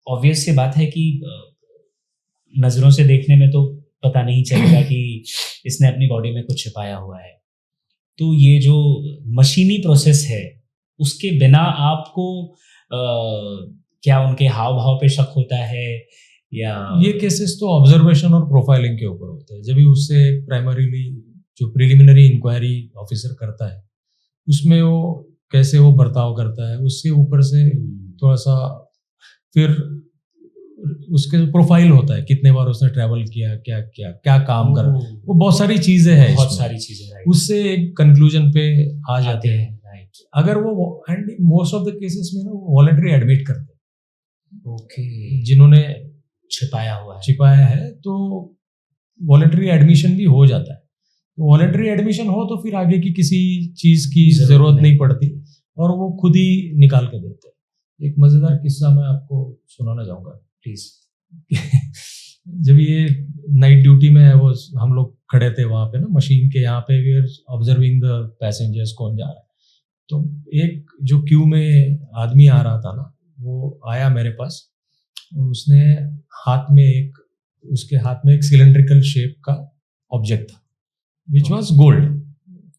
ऑब्वियस सी बात है कि नज़रों से देखने में तो पता नहीं चलेगा कि इसने अपनी बॉडी में कुछ छिपाया हुआ है। तो ये जो मशीनी प्रोसेस है, उसके बिना आपको क्या उनके हाव भाव पे शक होता है? या ये केसेस तो ऑब्जर्वेशन और प्रोफाइलिंग के ऊपर होते हैं। जब भी उससे प्राइमरीली जो प्रिलिमिनरी इंक्वायरी ऑफिसर करता है, उसमें वो कैसे वो बर्ताव करता है, उसके ऊपर से थोड़ा सा फिर उसके प्रोफाइल होता है, कितने बार उसने ट्रैवल किया, क्या काम कर, वो बहुत सारी चीजें हैं, बहुत सारी चीजें, उससे एक कंक्लूजन पे आ जाते हैं। अगर वो and most of the cases में ना वो वॉलंटरी एडमिट करते हैं। ओके, जिन्होंने छिपाया है तो वॉलंटरी एडमिशन भी हो जाता है। वॉलंटरी एडमिशन हो तो फिर आगे की किसी चीज की जरूरत नहीं पड़ती और वो खुद ही निकाल के देते हैं। एक मजेदार किस्सा मैं आपको सुनाना चाहूंगा प्लीज। जब ये नाइट ड्यूटी में वो हम लोग खड़े थे वहां पे ना मशीन के यहाँ पे, we are observing the passengers, कौन जा रहा है। तो एक जो क्यू में आदमी आ रहा था ना, वो आया मेरे पास और उसने उसके हाथ में एक सिलेंड्रिकल शेप का ऑब्जेक्ट था, which was gold,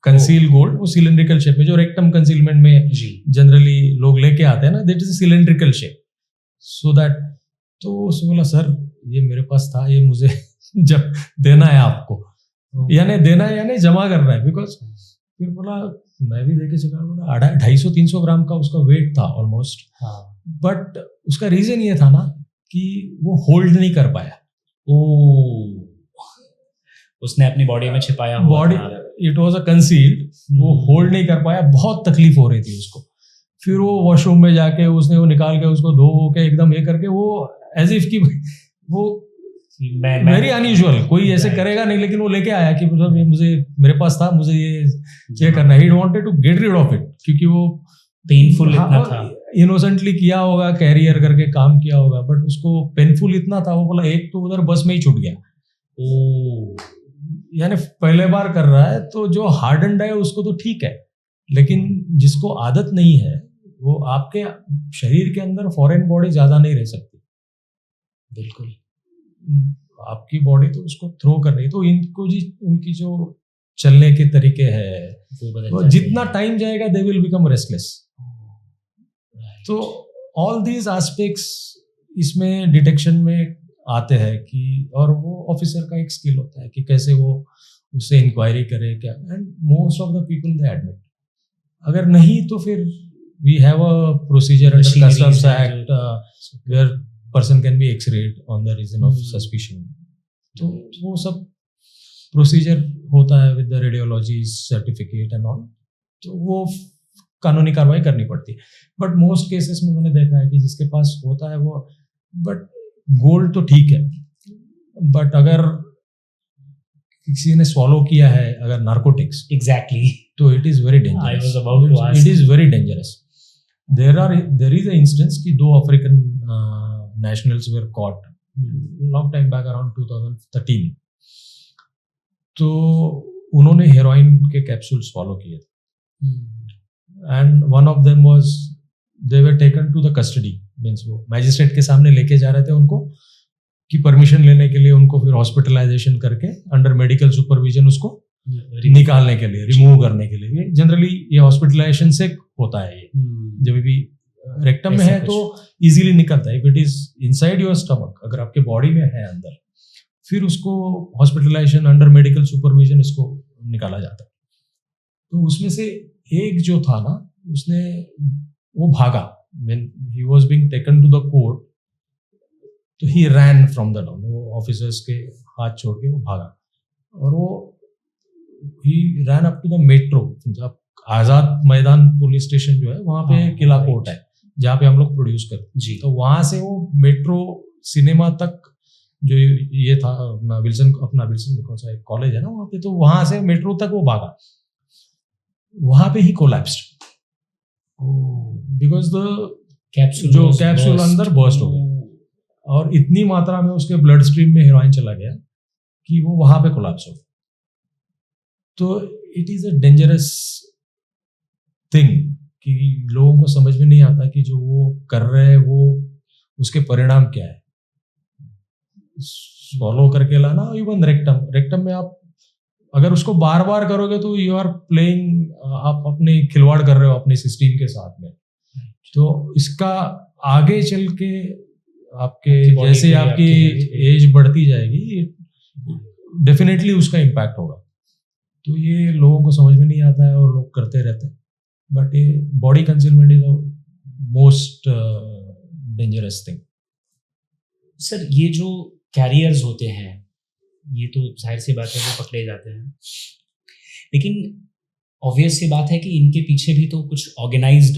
conceal gold. वो सिलेंड्रिकल शेप में, जो रेक्टम कंसीलमेंट में जनरली लोग लेके आते हैं ना, that is a cylindrical shape, so that. तो उसने बोला, सर ये मेरे पास था, ये मुझे जब देना है आपको, यानी देना है यानी जमा करना है, बिकॉज फिर बोला मैं भी देखे चुका, बोला 250-300 ग्राम का उसका वेट था ऑलमोस्ट। बट उसका रीजन ये था ना कि वो होल्ड नहीं कर पाया। उसने अपनी बॉडी में छिपाया हुआ था, इट वाज अ कंसील्ड, वो होल्ड नहीं कर पाया, बहुत तकलीफ हो रही थी उसको। फिर वो वॉशरूम में जाके उसने वो निकाल के उसको धो के एकदम ये करके, वो एज इफ की वो वेरी अनयूजुअल, कोई ऐसे करेगा नहीं, लेकिन वो लेके आया कि मतलब मुझे मेरे पास था, मुझे ये करना है। He wanted to get rid of it, क्योंकि वो पेनफुल इतना था। इनोसेंटली किया होगा, कैरियर करके काम किया होगा, बट उसको पेनफुल इतना था, वो बोला एक तो उधर बस में ही छूट गया। यानी पहले बार कर रहा है, तो जो हार्डन्ड है उसको तो ठीक है, लेकिन जिसको आदत नहीं है वो आपके शरीर के अंदर फॉरेन बॉडी ज्यादा नहीं रह सकती, बिल्कुल। आपकी बॉडी तो उसको थ्रो कर रही है। तो इनको जी उनकी जो चलने के तरीके हैं वो बदल वो जाते जितना हैं। टाइम जाएगा they will become restless. Right. तो ऑल दीज एस्पेक्ट्स इसमें डिटेक्शन में आते हैं कि, और वो ऑफिसर का एक स्किल होता है कि कैसे वो उससे इंक्वायरी करे क्या, and most of the people they admit. अगर नहीं तो फिर we have a procedure under Machineries customs हैं act where person can be x-rayed on the reason of suspicion. तो वो सब प्रोसीजर होता है with the radiology certificate and all, तो वो कानूनी कार्रवाई करनी पड़ती है। बट मोस्ट केसेस में मैंने देखा है कि जिसके पास होता है वो, बट गोल्ड तो ठीक है, बट अगर किसी ने स्वॉलो किया है अगर नार्कोटिक्स, एग्जैक्टली, तो it is very I dangerous. was about to ask. It is very dangerous. There is a instance कि 2 African nationals were caught long time back around 2013। तो उन्होंने हेरोइन के कैप्सूल्स फॉलो किए थे, and one of them was they were taken to the custody, means वो मैजिस्ट्रेट के सामने लेके जा रहे थे उनको कि परमिशन लेने के लिए, उनको फिर हॉस्पिटलाइजेशन करके अंडर मेडिकल सुपरविजन उसको निकालने के लिए, रिमूव करने के लिए। जनरली ये हॉस्पिटलाइजेशन से होता है। ये जब भी रेक्टम में ऐसा है तो इजीली निकलता है। If it is inside your stomach, अगर आपके बॉडी में है अंदर, फिर उसको हॉस्पिटलाइजेशन अंडर मेडिकल सुपरविजन इसको निकाला जाता है। तो उसमें से एक जो था ना, उसने वो भागा, when he was being taken to the court, तो he ran from the town, वो ऑफिसर्स के हाथ छोड़ के वो भागा, और वो he ran up to the metro, जब आजाद मैदान पुलिस स्टेशन जो है वहाँ पे किला कोर्ट है जहाँ पे हम लोग प्रोड्यूस करते हैं जी। तो वहाँ से वो मेट्रो सिनेमा तक, जो ये था अपना विल्सन कौन सा एक कॉलेज है ना वहाँ पे, तो वहाँ से मेट्रो तक वो भागा, वहाँ पे ही कोलैप्स्ड बिकॉज द कैप्सूल अंदर बर्स्ट हो गई, और इतनी मात्रा में उसके ब्लड स्ट्रीम में हेरोइन चला गया कि वो वहां पे कोलैप्स हो गया। तो it is a dangerous thing कि लोगों को समझ में नहीं आता कि जो वो कर रहे हैं वो उसके परिणाम क्या है। स्वॉलो करके लाना, इवन रेक्टम में आप अगर उसको बार बार करोगे तो यू आर प्लेइंग, आप अपने खिलवाड़ कर रहे हो अपने सिस्टम के साथ में। तो इसका आगे चल के आपके जैसे आपकी एज बढ़ती जाएगी डेफिनेटली उसका इम्पैक्ट होगा। तो ये लोगों को समझ में नहीं आता है और लोग करते रहते हैं, बट ये body concealment is the most dangerous thing. Sir ये जो कैरियर्स होते हैं ये तो जाहिर सी बात है वो पकड़े जाते हैं, लेकिन ऑब्वियस सी बात है कि इनके पीछे भी तो कुछ ऑर्गेनाइज्ड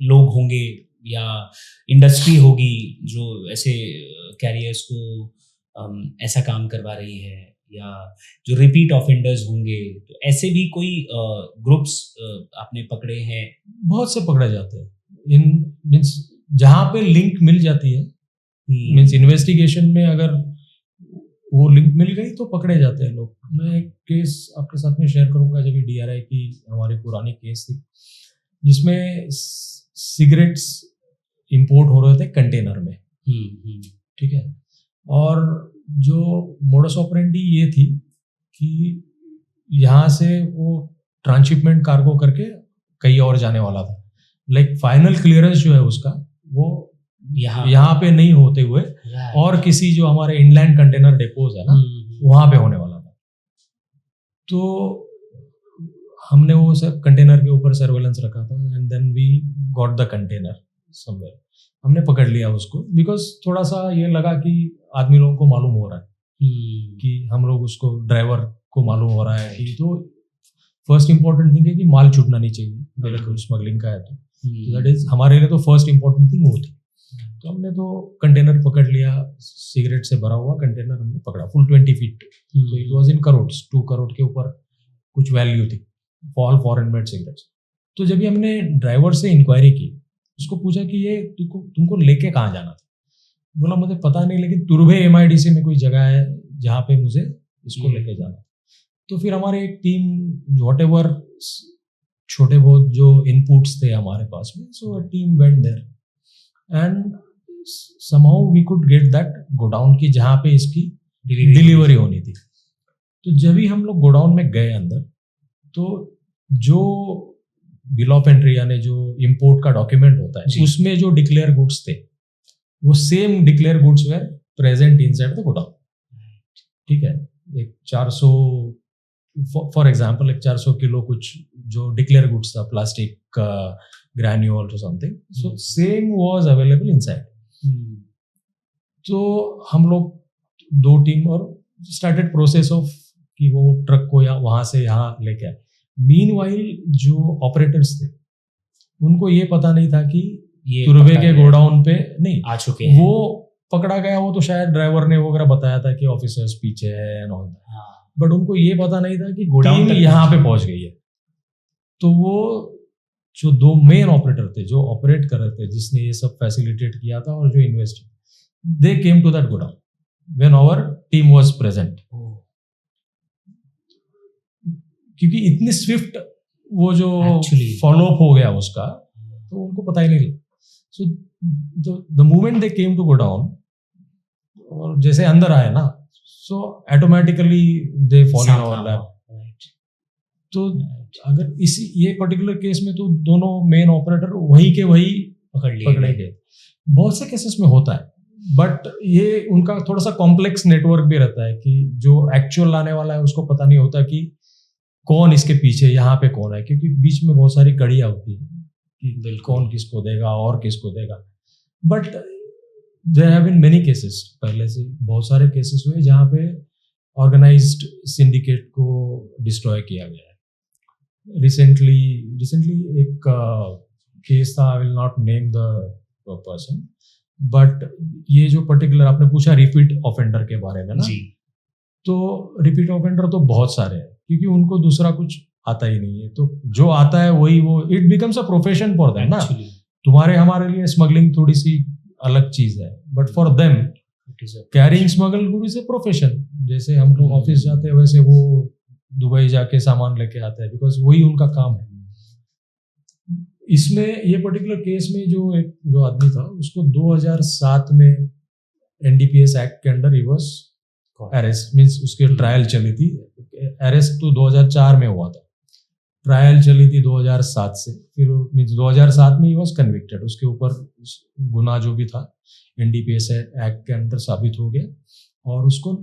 लोग होंगे या इंडस्ट्री होगी जो ऐसे कैरियर्स को ऐसा काम करवा रही है, या जो रिपीट ऑफेंडर्स होंगे। तो ऐसे भी कोई ग्रुप्स आपने पकड़े हैं? बहुत से पकड़े जाते हैं, इन मीन्स जहाँ पे लिंक मिल जाती है, मीन्स इन्वेस्टिगेशन में अगर वो लिंक मिल गई तो पकड़े जाते हैं लोग। मैं एक केस आपके साथ में शेयर करूंगा, जब DRI की हमारी पुरानी केस थी जिसमें सिगरेट्स इंपोर्ट हो रहे थे कंटेनर में, ठीक है। और जो मोडस ऑपरेंडी ये थी कि यहाँ से वो ट्रांसशिपमेंट कार्गो करके कहीं और जाने वाला था, लाइक फाइनल क्लियरेंस जो है उसका वो यहाँ पे नहीं होते हुए और किसी जो हमारे इनलैंड कंटेनर डेपोज है ना वहाँ पे होने वाला था। तो हमने वो सब कंटेनर के ऊपर सर्वेलेंस रखा था, and then we got the container somewhere. हमने पकड़ लिया उसको बिकॉज थोड़ा सा ये लगा कि आदमी लोगों को मालूम हो रहा है कि हम लोग उसको ड्राइवर को मालूम हो रहा है कि, तो फर्स्ट इंपॉर्टेंट थिंग है कि माल छूटना नहीं चाहिए, बिल्कुल स्मगलिंग का है तो दैट इज हमारे लिए तो फर्स्ट इंपॉर्टेंट थिंग वो थी। तो हमने तो कंटेनर पकड़ लिया, सिगरेट से भरा हुआ कंटेनर हमने पकड़ा, फुल 20 फीट। तो it was in crores, 2 crore के ऊपर कुछ वैल्यू थी फॉल फॉरेन मेड सिगरेट्स। तो जब हमने ड्राइवर से इंक्वायरी की, उसको पूछा कि ये तुमको लेके कहाँ जाना था, बोला मुझे पता नहीं, लेकिन तुर्भे MIDC में कोई जगह है जहाँ पे मुझे इसको लेके जाना। तो फिर हमारे एक टीम व्हाटएवर छोटे बहुत जो इनपुट्स थे हमारे पास में, so a team went there and somehow we could get that godown की जहाँ पे इसकी डिलीवरी होनी थी। तो जब ही हम लोग गोडाउन में गए अंदर, तो जो बिल ऑफ एंट्री यानी जो इंपोर्ट का डॉक्यूमेंट होता है उसमें जो डिक्लेयर गुड्स थे वो same declare goods were present inside the godown. ठीक है, एक 400 फॉर एग्जांपल एक 400 किलो कुछ जो डिक्लेयर गुड्स था, प्लास्टिक ग्रैन्यूल और something, so same was available inside. तो हम लोग 2 टीम और स्टार्टेड प्रोसेस ऑफ कि वो ट्रक को वहां से यहाँ लेके आए। मीनवाइल जो ऑपरेटर्स थे उनको ये पता नहीं था कि ये तुर्वे के गोडाउन पे नहीं आ चुके हैं। वो पकड़ा गया, वो तो शायद ड्राइवर ने वगैरह बताया था कि ऑफिसर्स पीछे है एंड ऑल, बट उनको ये पता नहीं था कि गोडाउन टीम तक यहाँ पे पहुंच गई है। तो वो जो 2 मेन ऑपरेटर थे जो ऑपरेट कर रहे थे, जिसने ये सब फैसिलिटेट किया था और जो invest, they came to that godown when our team was present. क्योंकि इतनी स्विफ्ट वो जो फॉलो अप हो गया उसका, तो उनको पता ही नहीं लगा। So the moment they came to godown और जैसे अंदर आए ना, so automatically they fall in our lap. तो अगर ये पर्टिकुलर केस में तो दोनों मेन ऑपरेटर वही के वही पकड़े गए। बहुत से केसेस में होता है, बट ये उनका थोड़ा सा कॉम्प्लेक्स नेटवर्क भी रहता है कि जो एक्चुअल लाने वाला है उसको पता नहीं होता कि कौन इसके पीछे यहाँ पे कौन है, क्योंकि बीच में बहुत सारी कड़ियाँ होती है कि कौन किसको देगा और किसको देगा। But there have been many cases, पहले से बहुत सारे केसेस हुए जहाँ पे ऑर्गेनाइज्ड सिंडिकेट को डिस्ट्रॉय किया गया है। रिसेंटली एक केस था, I will not name the person, but ये जो पर्टिकुलर आपने पूछा रिपीट ऑफेंडर के बारे में ना जी, तो रिपीट ऑफेंडर तो बहुत सारे हैं क्योंकि उनको दूसरा कुछ आता ही नहीं है। तो जो आता है वही वो it becomes a profession for them ना। तुम्हारे हमारे लिए स्मगलिंग थोड़ी सी अलग चीज है, but for them carrying smuggle good is a profession. जैसे हम लोग ऑफिस जाते हैं वैसे वो दुबई जाके सामान लेके आते हैं, बिकॉज वही उनका काम है। इसमें ये पर्टिकुलर केस में जो आदमी था उसको 2007 में एनडीपीएस एक्ट के under he was arrest, means उसकी ट्रायल चली थी। अरेस्ट तो 2004 में हुआ था, ट्रायल चली थी 2007 से, फिर मीन्स 2007 में ही वाज कन्विक्टेड। उसके ऊपर गुनाह जो भी था एनडीपीएस एक्ट के अंदर साबित हो गया और उसको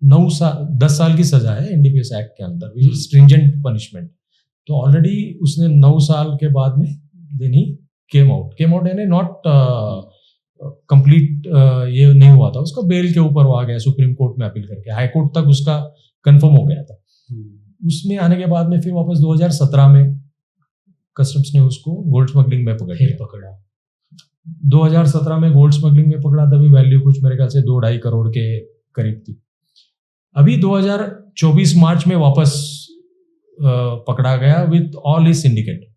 10 साल की सजा है एनडीपीएस एक्ट के अंदर, विच इज स्ट्रिंजेंट पनिशमेंट। तो ऑलरेडी उसने 9 साल के बाद में देन ही केम आउट यानी नॉट कंप्लीट ये नहीं हुआ था उसका, बेल के ऊपर वो आ गया सुप्रीम कोर्ट में अपील करके, हाई कोर्ट तक उसका कंफर्म हो गया था। उसमें आने के बाद में फिर वापस 2017 में कस्टम्स ने उसको गोल्ड स्मगलिंग में पकड़ा। 2017 में गोल्ड स्मगलिंग में पकड़ा, तभी वैल्यू कुछ मेरे ख्याल से 2-2.5 करोड़ के करीब थी। अभी 2024 मार्च में वापस पकड़ा गया with all his syndicate.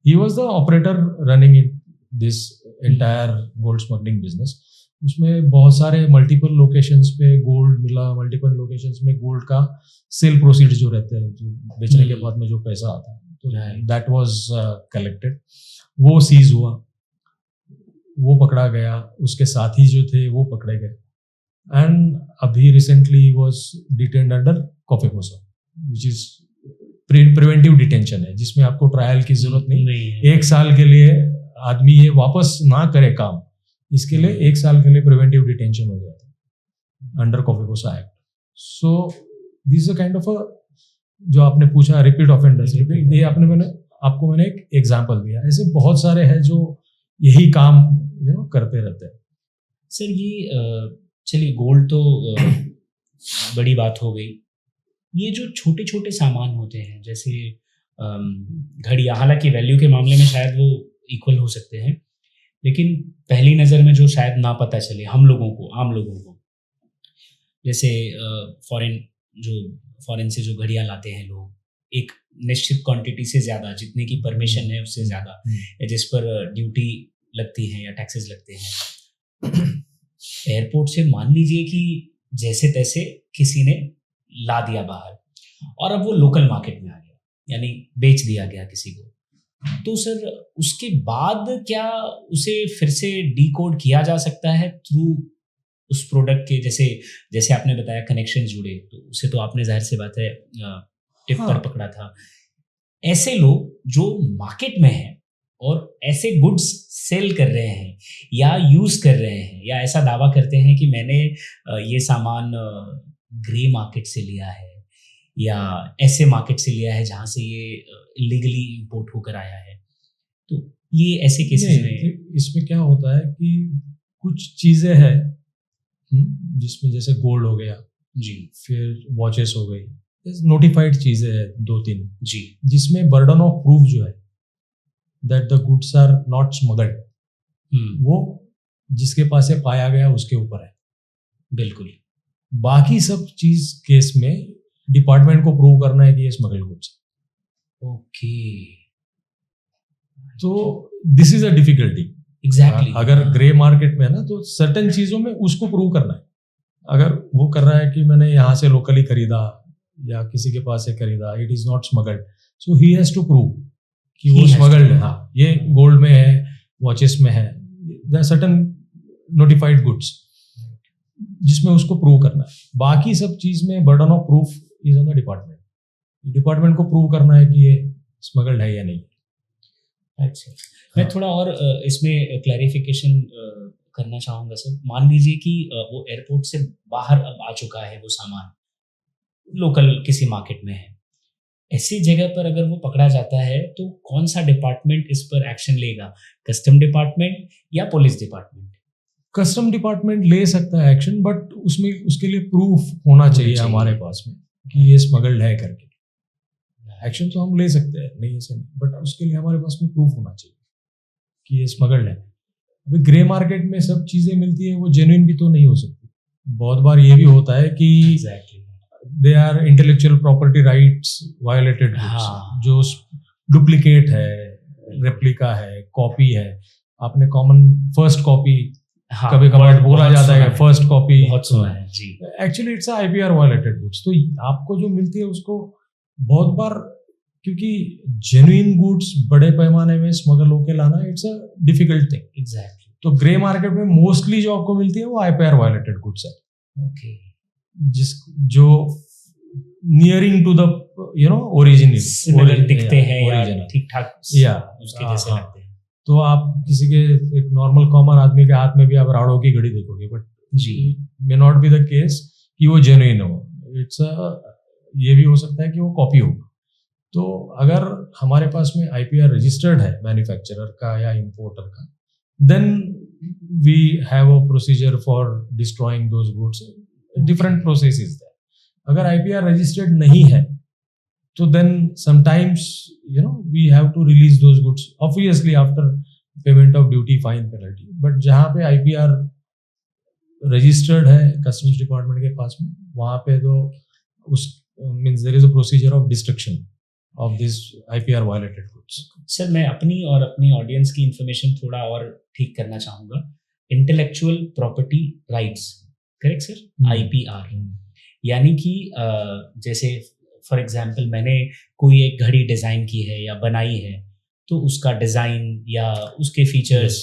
He was the operator running in this entire gold smuggling business. उसमें बहुत सारे मल्टीपल लोकेशंस पे गोल्ड मिला, मल्टीपल लोकेशंस में गोल्ड का सेल प्रोसीड्स जो रहते हैं, जो बेचने के बाद में जो पैसा आता है, तो दैट वाज कलेक्टेड, वो सीज हुआ, वो पकड़ा गया, उसके साथी जो थे वो पकड़े गए। एंड अभी recently was detained under COFEPOSA, which is preventive detention है, जिसमें आपको ट्रायल की जरूरत नहीं है। 1 साल के लिए आदमी ये वापस ना करे काम, इसके लिए 1 साल के लिए प्रिवेंटिव डिटेंशन हो जाता है under COFEPOSA act. So this is kind of a, जो आपने पूछा रिपीट ऑफेंडर्स, ये आपको मैंने एक एग्जांपल दिया। ऐसे बहुत सारे हैं जो यही काम करते रहते हैं। सर ये चलिए गोल्ड तो बड़ी बात हो गई, ये जो छोटे छोटे सामान होते हैं जैसे घड़ियाँ, हालांकि वैल्यू के मामले में शायद वो इक्वल हो सकते हैं, लेकिन पहली नज़र में जो शायद ना पता चले हम लोगों को, आम लोगों को, जैसे फॉरेन से जो घड़ियाँ लाते हैं लोग, एक निश्चित क्वांटिटी से ज़्यादा, जितने की परमिशन है उससे ज़्यादा, या जिस पर ड्यूटी लगती है या टैक्सेस लगते हैं, एयरपोर्ट से मान लीजिए कि जैसे तैसे किसी ने ला दिया बाहर और अब वो लोकल मार्केट में आ गया, यानी बेच दिया गया किसी को, तो सर उसके बाद क्या उसे फिर से डिकोड किया जा सकता है थ्रू उस प्रोडक्ट के, जैसे जैसे आपने बताया कनेक्शन जुड़े, तो उसे तो आपने जाहिर सी बात है टिप पर हाँ। पकड़ा था। ऐसे लोग जो मार्केट में हैं और ऐसे गुड्स सेल कर रहे हैं या यूज कर रहे हैं या ऐसा दावा करते हैं कि मैंने ये सामान ग्रे मार्केट से लिया है या ऐसे मार्केट से लिया है जहां से ये इलीगली इंपोर्ट होकर आया है, तो ये ऐसे केसेस में नहीं, इसमें क्या होता है कि कुछ चीजें हैं जिसमें जैसे गोल्ड हो गया, जी फिर वॉचेस हो गई, नोटिफाइड चीजें हैं 2-3, जी जिसमें बर्डन ऑफ प्रूफ जो है that the goods are not smuggled, वो जिसके पास से पाया गया उसके ऊपर है। बिल्कुल। बाकी सब चीज केस में डिपार्टमेंट को प्रूव करना है कि ये स्मगल गुड्स। ओके, तो this is a difficulty. Exactly. अगर ग्रे मार्केट में है ना, तो सर्टेन चीजों में उसको प्रूव करना है। अगर वो कर रहा है कि मैंने यहाँ से लोकली खरीदा या किसी के पास से खरीदा, it is not smuggled, so he has to prove कि वो स्मगल्ड है। हाँ, ये गोल्ड में है, वॉचेस में है, there are certain notified goods जिसमें उसको प्रूव करना है। बाकी सब चीज में burden of proof is on the department. Department को प्रूव करना है कि ये स्मगल्ड है या नहीं। अच्छा, मैं थोड़ा और इसमें क्लैरिफिकेशन करना चाहूँगा सर। मान लीजिए कि वो एयरपोर्ट से बाहर अब आ चुका है वो सामान, लोकल किसी मार्केट में है, ऐसी जगह पर अगर वो पकड़ा जाता है तो कौन सा डिपार्टमेंट इस पर एक्शन लेगा, कस्टम डिपार्टमेंट या पुलिस डिपार्टमेंट? कस्टम डिपार्टमेंट ले सकता है एक्शन, बट उसमें उसके लिए प्रूफ होना चाहिए हमारे पास में कि ये स्मगल्ड है करके। एक्शन तो हम ले सकते हैं, नहीं ऐसे नहीं, बट उसके लिए हमारे पास में प्रूफ होना चाहिए कि ये स्मगल्ड है। अभी ग्रे मार्केट में सब चीजें मिलती है, वो जेन्युइन भी तो नहीं हो सकती। बहुत बार ये भी होता है कि they are intellectual property rights violated, जो डुप्लीकेट है, रेप्लिका है, कॉपी है। आपने कॉमन फर्स्ट कॉपी कभी कभार बोला जाता है, फर्स्ट कॉपी बहुत सुना है जी। Actually it's IPR violated goods. तो आपको जो मिलती है उसको बहुत बार, क्योंकि जेन्युइन गुड्स बड़े पैमाने में स्मगल होके लाना it's a difficult thing. Exactly. तो ग्रे मार्केट में मोस्टली जो आपको मिलती है वो आईपीआर वायोलेटेड गुड्स है। ओके, जो nearing to the original similar दिखते हैं या ठीक ठाक उसके जैसे लगते हैं। तो आप किसी के एक नॉर्मल कॉमन आदमी के हाथ में भी आप राड़ो की घड़ी देखोगे, बट जी may not be the case कि वो जेन्युइन हो। इट्स ये भी हो सकता है कि वो कॉपी हो। तो अगर हमारे पास में आईपीआर रजिस्टर्ड है मैन्युफैक्चरर का या इंपोर्टर का, then we have a procedure for destroying those goods. Different process is that. अगर आईपीआर रजिस्टर्ड नहीं है तो then sometimes we have to release those goods, obviously after payment of duty, fine, penalty. but जहाँ पे IPR registered है customs department के पास में, वहाँ पे तो उस means there is a procedure of destruction of this IPR violated goods. Sir मैं अपनी और अपनी ऑडियंस की इंफॉर्मेशन थोड़ा और ठीक करना चाहूँगा। Intellectual property rights, correct sir? IPR यानी कि जैसे फॉर एग्जाम्पल मैंने कोई एक घड़ी डिज़ाइन की है या बनाई है, तो उसका डिज़ाइन या उसके फीचर्स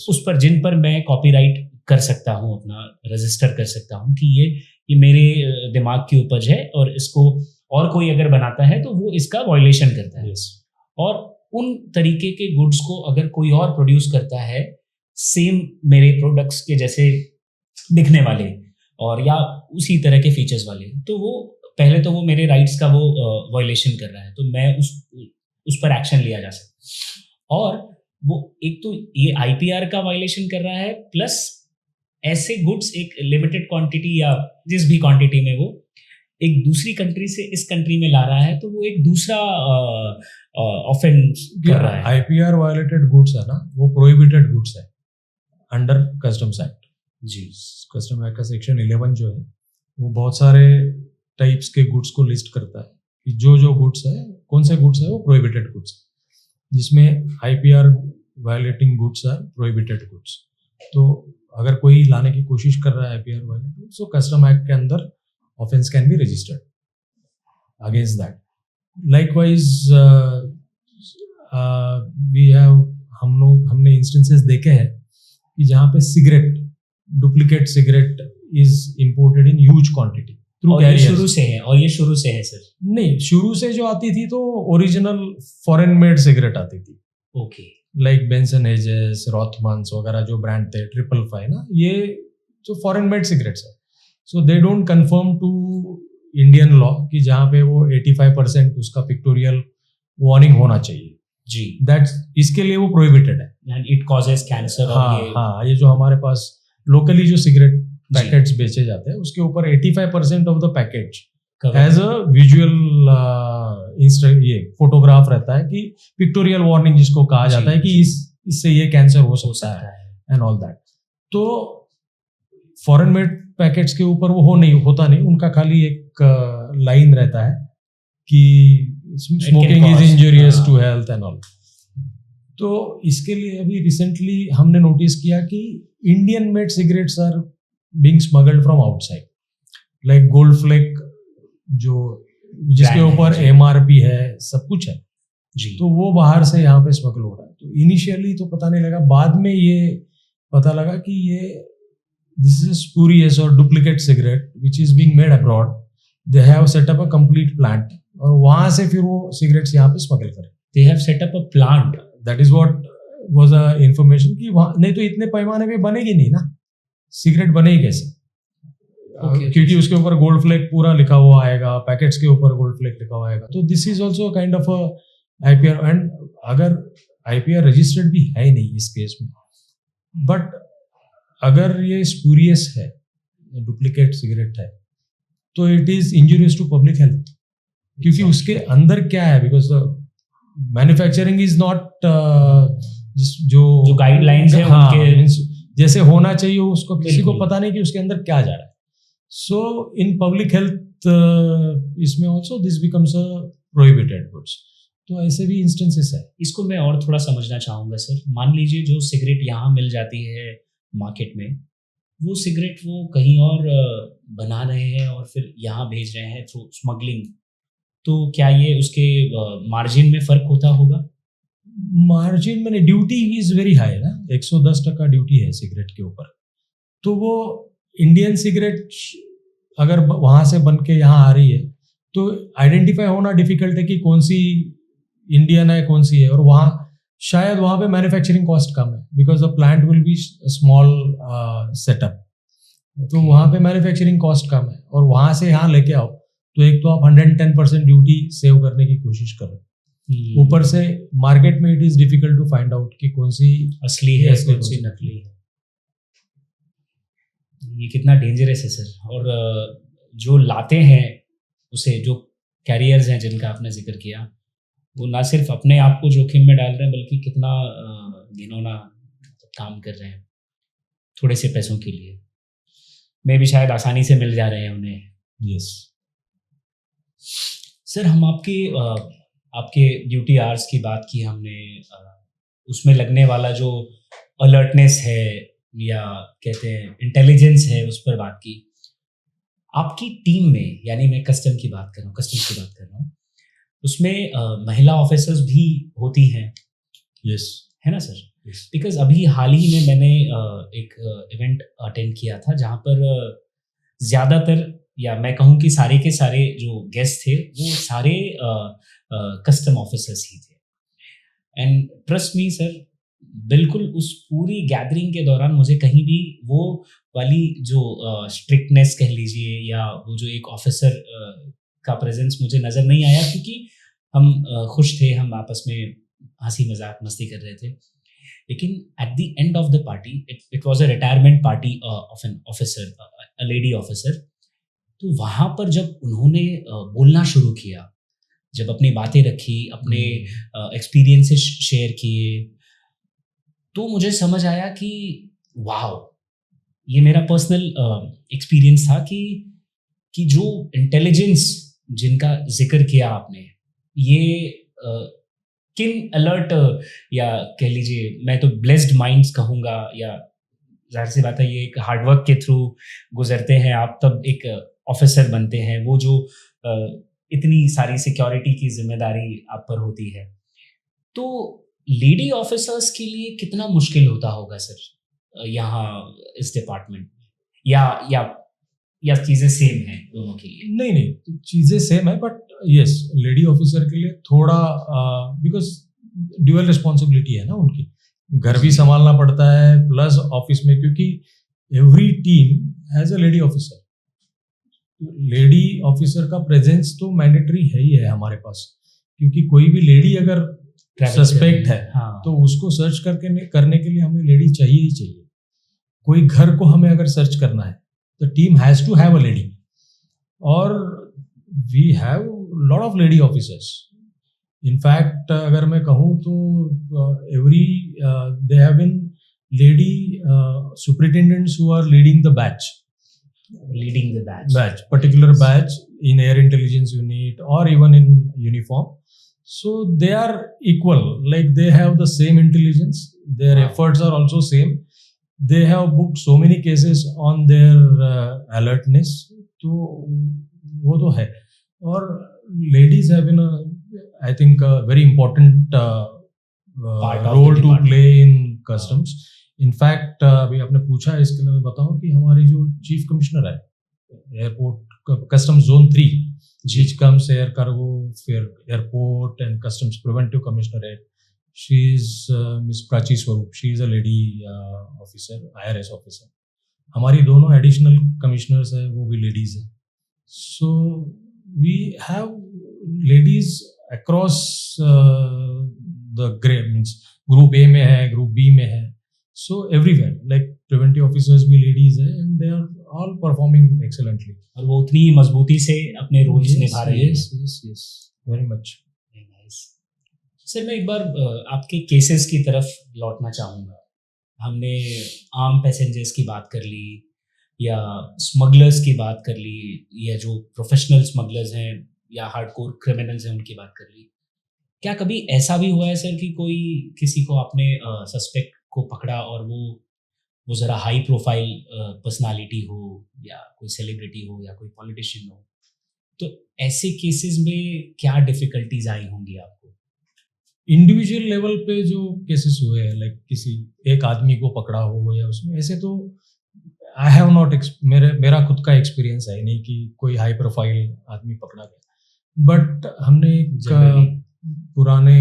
उस पर जिन पर मैं कॉपीराइट कर सकता हूँ, अपना रजिस्टर कर सकता हूँ कि ये मेरे दिमाग की उपज है और इसको और कोई अगर बनाता है तो वो इसका वायलेशन करता है। और उन तरीके के गुड्स को अगर कोई और प्रोड्यूस करता है सेम मेरे प्रोडक्ट्स के जैसे दिखने वाले और या उसी तरह के फीचर्स वाले, तो वो पहले तो वो मेरे राइट्स का वो वायलेशन कर रहा है, तो मैं उस पर एक्शन लिया जा सकता। और वो एक तो ये आईपीआर का वायलेशन कर रहा है, प्लस ऐसे गुड्स एक लिमिटेड क्वांटिटी या जिस भी क्वांटिटी में वो एक दूसरी कंट्री से इस कंट्री में ला रहा है, तो वो एक दूसरा ऑफेंस कर रहा है। आईपीआर वायलेटेड गुड्स है ना, वो प्रोहिबिटेड गुड्स है अंडर कस्टम्स एक्ट जी। कस्टम एक्ट का सेक्शन 11 जो है वो बहुत सारे टाइप्स के गुड्स को लिस्ट करता है कि जो गुड्स है, कौन से गुड्स है वो प्रोहिबिटेड गुड्स, जिसमें IPR violating goods are prohibited goods. तो अगर कोई लाने की कोशिश कर रहा है आईपीआर वायलेटेड गुड्स, तो कस्टम एक्ट के अंदर offence can be registered against that. Likewise we have हमने इंस्टेंसेस देखे हैं कि जहाँ पे cigarette, duplicate cigarette is imported in huge quantity through और ये कैरियर्स। शुरू से है सर? नहीं, शुरू से जो आती थी तो ओरिजिनल फॉरेन मेड सिगरेट आती थी, okay. Like Benson hedges, Rothmans वगैरह जो ब्रांड थे, 555 ना, ये जो फॉरेन मेड सिगरेट्स है, so they don't confirm to Indian law कि जहाँ पे वो 85% उसका पिक्टोरियल वार्निंग होना चाहिए जी, दैट्स, इसके लिए वो प्रोहिबिटेड है। And it causes cancer. हाँ, ये जो हमारे पास लोकली जो सिगरेट पैकेट्स बेचे जाते हैं उसके ऊपर 85% of the package as a visual ये फोटोग्राफ रहता है कि पिक्टोरियल वार्निंग जिसको कहा जाता है कि इससे ये कैंसर हो सकता है एंड ऑल दैट। तो फॉरेन मेड पैकेट्स के ऊपर वो होता नहीं, उनका खाली एक लाइन रहता है कि smoking is injurious to health and all. तो इसके लिए अभी रिसेंटली हमने नोटिस किया कि Indian made cigarettes are being smuggled from outside, like gold flake जो जिसके ऊपर MRP है, सब कुछ है जी, तो वो बाहर से यहाँ पे स्मगल हो रहा है। तो इनिशियली तो पता नहीं लगा, बाद में ये पता लगा कि ये दिस इज स्पूरियस और duplicate cigarette which is being made abroad. They have set up a complete plant और वहां से फिर वो सिगरेट्स यहाँ पे स्मगल करें। They have set up a plant, that is what was a information कि वहां, नहीं तो इतने पैमाने पे बनेगी नहीं ना सिगरेट, बनेगी कैसे? क्योंकि उसके ऊपर गोल्ड फ्लेक पूरा लिखा हुआ आएगा, पैकेट्स के ऊपर गोल्ड फ्लेक लिखा हुआ आएगा। तो this is also kind of IPR, and अगर IPR रजिस्टर्ड भी है नहीं इस केस में, बट अगर ये स्पूरियस है, डुप्लीकेट सिगरेट है, तो it is injurious to public health, क्योंकि उसके अंदर क्या है, बिकॉज मैन्युफैक्चरिंग इज नॉट जो गाइडलाइंस है उनके जैसे होना चाहिए, उसको किसी को पता नहीं कि उसके अंदर क्या जा रहा है। सो इन पब्लिक हेल्थ इसमें also this becomes a prohibited goods. तो ऐसे भी इंस्टेंसेस है। इसको मैं और थोड़ा समझना चाहूँगा सर। मान लीजिए जो सिगरेट यहाँ मिल जाती है मार्केट में, वो सिगरेट वो कहीं और बना रहे हैं और फिर यहाँ भेज रहे हैं थ्रू स्मगलिंग, तो क्या ये उसके मार्जिन में फ़र्क होता होगा? मार्जिन में ड्यूटी इज वेरी हाई ना, 110% ड्यूटी है सिगरेट के ऊपर। तो वो इंडियन सिगरेट अगर वहाँ से बन के यहाँ आ रही है तो आइडेंटिफाई होना डिफिकल्ट है कि कौन सी इंडियन है कौन सी है। और वहाँ शायद वहाँ पे मैन्युफैक्चरिंग कॉस्ट कम है, because the plant will be small setup, तो वहाँ पे मैन्युफैक्चरिंग कॉस्ट कम है। और वहाँ से यहाँ लेके आओ तो एक तो आप 110% ड्यूटी सेव करने की कोशिश करो, ऊपर से मार्केट में it is difficult to find out कि कौन सी असली है कौन सी नकली है। ये कितना डेंजरस है सर। और जो लाते हैं उसे, जो कैरियर्स हैं जिनका आपने जिक्र किया, वो ना सिर्फ अपने आप को जोखिम में डाल रहे हैं, बल्कि कितना घिनौना काम कर रहे हैं थोड़े से पैसों के लिए, में भी शायद आसानी से मिल जा रहे हैं उन्हें। यस सर, हम आपके ड्यूटी आवर्स की बात की हमने, उसमें लगने वाला जो अलर्टनेस है या कहते हैं इंटेलिजेंस है, उस पर बात की। आपकी टीम में, यानी मैं कस्टम्स की बात कर रहा हूँ, उसमें महिला ऑफिसर्स भी होती हैं? यस, है ना सर? बिकॉज अभी हाल ही में मैंने एक इवेंट अटेंड किया था जहाँ पर ज़्यादातर, या मैं कहूँ कि सारे के सारे जो गेस्ट थे वो सारे कस्टम ऑफिसर्स ही थे। एंड ट्रस्ट मी सर, बिल्कुल उस पूरी गैदरिंग के दौरान मुझे कहीं भी वो वाली जो स्ट्रिक्टनेस कह लीजिए, या वो जो एक ऑफिसर का प्रेजेंस मुझे नज़र नहीं आया, क्योंकि हम खुश थे, हम आपस में हंसी मजाक मस्ती कर रहे थे। लेकिन at the end of the party, it was a retirement party of an officer, a lady officer. तो वहाँ पर जब उन्होंने बोलना शुरू किया, जब अपनी बातें रखी, अपने एक्सपीरियंसेस शेयर किए, तो मुझे समझ आया कि वाह, ये मेरा पर्सनल एक्सपीरियंस था कि जो इंटेलिजेंस जिनका जिक्र किया आपने, ये किन अलर्ट, या कह लीजिए मैं तो ब्लेस्ड माइंड्स कहूँगा, या जाहिर सी बात है ये एक हार्डवर्क के थ्रू गुजरते हैं आप, तब एक ऑफिसर बनते हैं। वो जो इतनी सारी सिक्योरिटी की जिम्मेदारी आप पर होती है, तो लेडी ऑफिसर्स के लिए कितना मुश्किल होता होगा सर यहाँ इस डिपार्टमेंट में, या चीजें सेम हैं दोनों के लिए? नहीं, चीजें सेम है, बट यस, लेडी ऑफिसर के लिए थोड़ा, बिकॉज ड्यूअल रिस्पॉन्सिबिलिटी है ना उनकी, घर भी संभालना पड़ता है प्लस ऑफिस में, क्योंकि every team has a lady officer. Lady officer का प्रेजेंस तो मैंडेटरी है ही है हमारे पास, क्योंकि कोई भी लेडी अगर सस्पेक्ट है, हाँ, तो उसको सर्च करने के लिए हमें लेडी चाहिए ही चाहिए। कोई घर को हमें अगर सर्च करना है तो team has to have a lady, और we have lot of lady officers. In fact अगर मैं कहूँ तो every they have been lady superintendents who are leading the batch, particular batch in air intelligence unit or even in uniform. So they are equal, like they have the same intelligence, their efforts are also same, they have booked so many cases on their alertness, तो वो तो है। और ladies have been I think a very important role to play in customs. In fact अभी आपने पूछा है, इसके लिए मैं बताऊं कि हमारी जो चीफ कमिश्नर है airport customs zone 3, which comes air cargo, फिर airport and customs preventive commissioner है, she is Miss Prachi Swaroop, she is a lady officer, IRS officer. हमारी दोनों एडिशनल कमिश्नर्स है, वो भी लेडीज है। So we have ladies across the grade, means group A में है, ग्रुप B में है, so everywhere, like preventive officers भी ladies है, and they are all performing excellently, और वो उतनी मजबूती से अपने रोल्स निभा रही हैं। yes, very much. सर मैं एक बार आपके केसेस की तरफ लौटना चाहूँगा। हमने आम पैसेंजर्स की बात कर ली, या स्मगलर्स की बात कर ली, या जो प्रोफेशनल स्मगलर्स हैं या हार्डकोर क्रिमिनल्स हैं उनकी बात कर ली। क्या कभी ऐसा भी हुआ है सर कि कोई किसी को आपने सस्पेक्ट को पकड़ा और वो ज़रा हाई प्रोफाइल पर्सनालिटी हो, या कोई सेलिब्रिटी हो, या कोई पॉलिटिशियन हो, तो ऐसे केसेस में क्या डिफिकल्टीज आई होंगी आपको? इंडिविजुअल लेवल पे जो केसेस हुए हैं, लाइक किसी एक आदमी को पकड़ा हो या उसमें, ऐसे तो आई हैव नॉट, मेरा खुद का एक्सपीरियंस है नहीं कि कोई हाई प्रोफाइल आदमी पकड़ा गया। बट हमने पुराने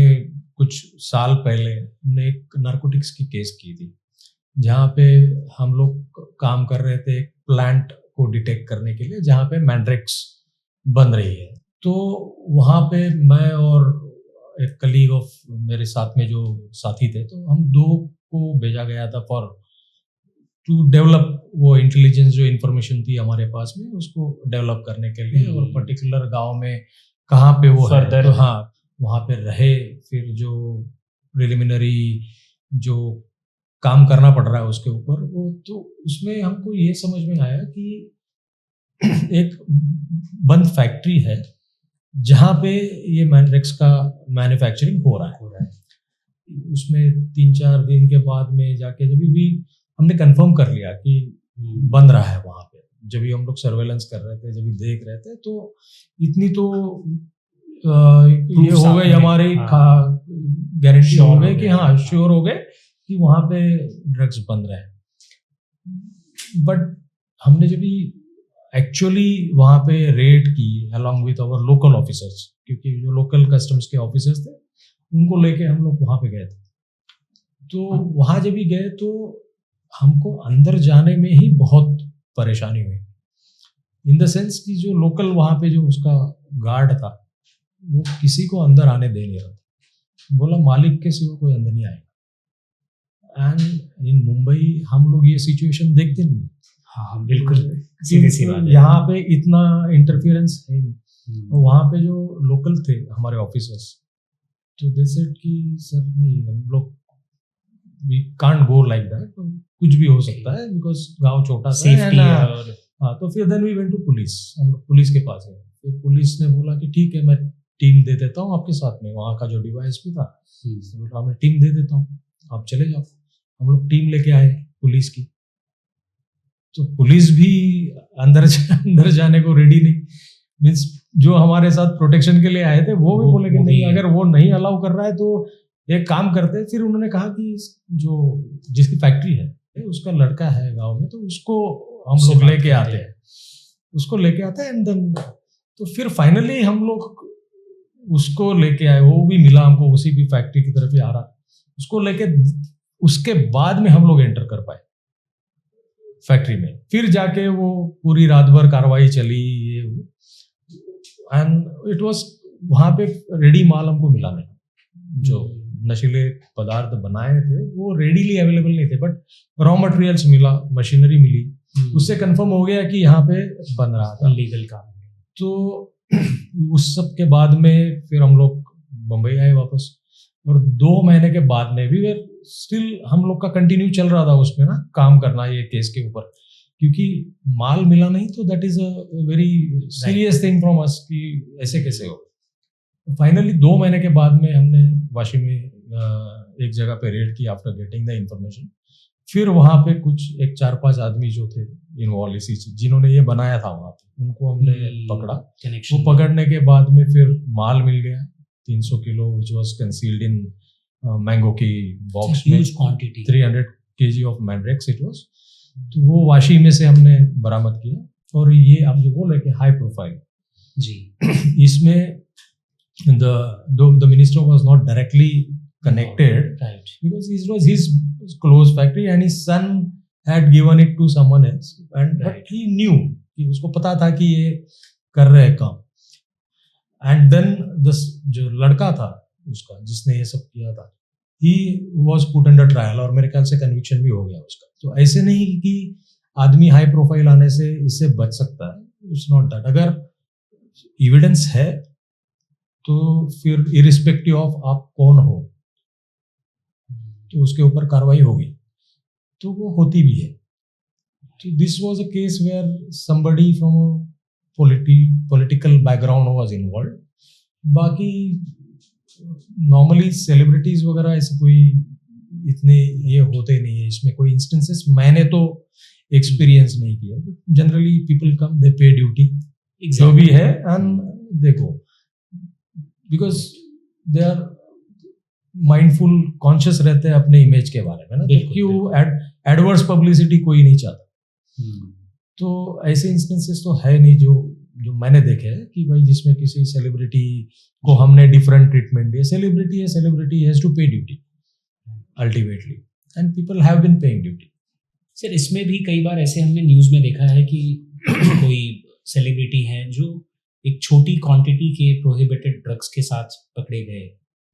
कुछ साल पहले हमने एक नार्कोटिक्स की केस की थी, जहाँ पे हम लोग काम कर रहे थे एक प्लांट को डिटेक्ट करने के लिए, जहाँ पे मैंड्रेक्स बन रही है। तो वहाँ पे मैं और एक कलीग ऑफ मेरे साथ में जो साथी थे, तो हम दो को भेजा गया था फॉर टू डेवलप वो इंटेलिजेंस जो इन्फॉर्मेशन थी हमारे पास में, उसको डेवलप करने के लिए, और पर्टिकुलर गांव में कहाँ पे वो है, तो हाँ वहाँ पे रहे। फिर जो प्रिलिमिनरी जो काम करना पड़ रहा है उसके ऊपर, वो तो उसमें हमको ये समझ में आया कि एक बंद फैक्ट्री है जहाँ पे ये मैंड्रेक्स का मैन्युफैक्चरिंग हो रहा है। उसमें 3-4 दिन के बाद में जाके जब भी हमने कंफर्म कर लिया कि बन रहा है वहाँ पे, जब भी हम लोग सर्वेलेंस कर रहे थे, जब भी देख रहे थे, तो इतनी तो ये हो गई हमारी गारंटी हो गई कि हाँ श्योर हो गए कि वहाँ पे ड्रग्स बन रहे हैं। बट हमने जब भी एक्चुअली वहाँ पे रेड की along with our local officers, क्योंकि जो लोकल कस्टम्स के ऑफिसर्स थे उनको लेके हम लोग वहाँ पे गए थे, तो वहाँ जब भी गए तो हमको अंदर जाने में ही बहुत परेशानी हुई, इन द सेंस कि जो लोकल वहाँ पे जो उसका गार्ड था वो किसी को अंदर आने दे नहीं रहा था, बोला मालिक के सिवा कोई अंदर नहीं आएगा। एंड इन मुंबई हम लोग ये सिचुएशन देखते नहीं। हाँ बिल्कुल, सीधी सी बात है, यहाँ पे इतना इंटरफेरेंस है नहीं। तो वहाँ पे जो लोकल थे हमारे ऑफिसर्स, तो दे सेड कि सर नहीं, हम लोग we can't go like that, कुछ भी हो सकता है बिकॉज गांव छोटा सा है। हाँ, तो फिर then we went to police, हम लोग पुलिस के पास गए। फिर पुलिस ने बोला कि ठीक है मैं टीम दे देता हूँ आपके साथ में, वहाँ का जो डिवाइस भी था, बोला मैं टीम दे देता हूँ, आप चले जाओ। हम लोग टीम लेके आए पुलिस की, तो पुलिस भी अंदर जाने को रेडी नहीं। मीन्स जो हमारे साथ प्रोटेक्शन के लिए आए थे वो भी बोले कि नहीं, अगर वो नहीं अलाउ कर रहा है तो एक काम करते, फिर उन्होंने कहा कि जो जिसकी फैक्ट्री है उसका लड़का है गांव में, तो उसको हम लोग लेके आते हैं, उसको लेके आते हैं। एंड देन तो फिर फाइनली हम लोग उसको लेके आए, वो भी मिला हमको, उसी भी फैक्ट्री की तरफ ही आ रहा, उसको लेके उसके बाद में हम लोग एंटर कर पाए फैक्ट्री में। फिर जाके वो पूरी रात भर कार्रवाई चली, ये एंड इट वाज, वहां पे रेडी माल हमको मिला नहीं, जो नशीले पदार्थ बनाए थे वो रेडीली अवेलेबल नहीं थे, बट रॉ मटेरियल्स मिला, मशीनरी मिली, उससे कंफर्म हो गया कि यहाँ पे बन रहा था लीगल काम। तो उस सब के बाद में फिर हम लोग मुंबई आए वापस, और 2 महीने के बाद में भी स्टिल हम लोग का कंटिन्यू चल रहा था उसमें ना काम करना, ये केस के ऊपर, क्योंकि माल मिला नहीं तो that is a very serious thing from us कि ऐसे कैसे हो। फाइनली 2 महीने के बाद में हमने वाशी में एक जगह पे रेड की आफ्टर गेटिंग द इंफॉर्मेशन। फिर वहां पे कुछ एक 4-5 आदमी जो थे इन्वॉल्व इसी चीज, जिन्होंने ये बनाया था वहां पे, उनको हमने पकड़ा। वो पकड़ने के बाद में फिर माल मिल गया 300 kilo, which was concealed in mango की बॉक्स में, 300 kg ऑफ मैड्रेक्स इट वाज। तो वो वाशी में से हमने बरामद किया, और ये आप जो बोल रहे कि हाई प्रोफाइल जी, इसमें the minister was not directly connected, right, because it was his close factory and his son had given it to someone else, and right, but he knew कि उसको पता था कि ये कर रहे हैं काम। and then this जो लड़का था उसका जिसने ये सब किया था, he was put under trial, और मेरे ख्याल से कन्विक्शन भी हो गया उसका। तो ऐसे नहीं कि आदमी हाई प्रोफाइल आने से इससे बच सकता है, इट्स नॉट दैट। अगर एविडेंस है तो फिर इरिस्पेक्टिव ऑफ आप कौन हो तो उसके ऊपर कार्रवाई होगी, तो वो होती भी है। तो this was a case where somebody from a political background was involve. बाकी नॉर्मली सेलिब्रिटीज वगैरह ऐसे कोई इतने ये होते नहीं है, इसमें कोई इंस्टेंसेस मैंने तो एक्सपीरियंस नहीं किया। जनरली पीपल कम, दे पे ड्यूटी जो भी है एंड देखो, because they are mindful, conscious रहते हैं अपने इमेज के बारे में ना, क्यों एडवर्स पब्लिसिटी कोई नहीं चाहता। तो ऐसे इंस्टेंसेस तो है नहीं जो मैंने देखे हैं कि भाई जिसमें किसी सेलिब्रिटी को हमने डिफरेंट ट्रीटमेंट दिया। सेलिब्रिटी है, celebrity has to pay duty ultimately, and people have been paying duty. Sir इसमें भी कई बार ऐसे हमने न्यूज़ में देखा है कि कोई सेलिब्रिटी हैं जो एक छोटी क्वांटिटी के प्रोहिबिटेड ड्रग्स के साथ पकड़े गए,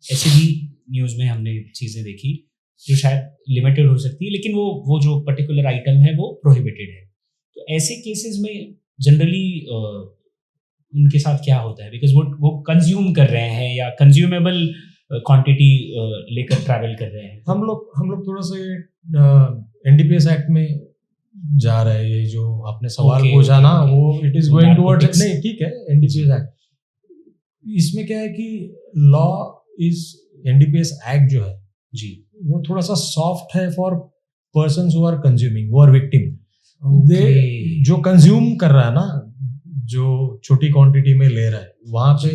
ऐसे भी न्यूज़ में हमने चीज़ें देखी जो शायद लिमिटेड हो सकती है, लेकिन वो जो पर्टिकुलर आइटम है वो प्रोहिबिटेड है। तो ऐसे केसेस में जनरली उनके साथ क्या होता है, बिकॉज वो कंज्यूम कर रहे हैं या कंज्यूमेबल क्वांटिटी लेकर ट्रैवल कर रहे हैं। हम लोग थोड़ा सा एनडीपीएस एक्ट में जा रहे हैं। ये जो आपने सवाल पूछा ना, वो इट इज गोइंग टुवर्ड्स, नहीं ठीक है, एनडीपीएस एक्ट। इसमें क्या है कि लॉ इज, एनडीपीएस एक्ट जो है जी, वो थोड़ा सा सॉफ्ट है for persons who are consuming, who are victim. They जो कंज्यूम कर रहा है ना, जो छोटी क्वांटिटी में ले रहा है, वहां पे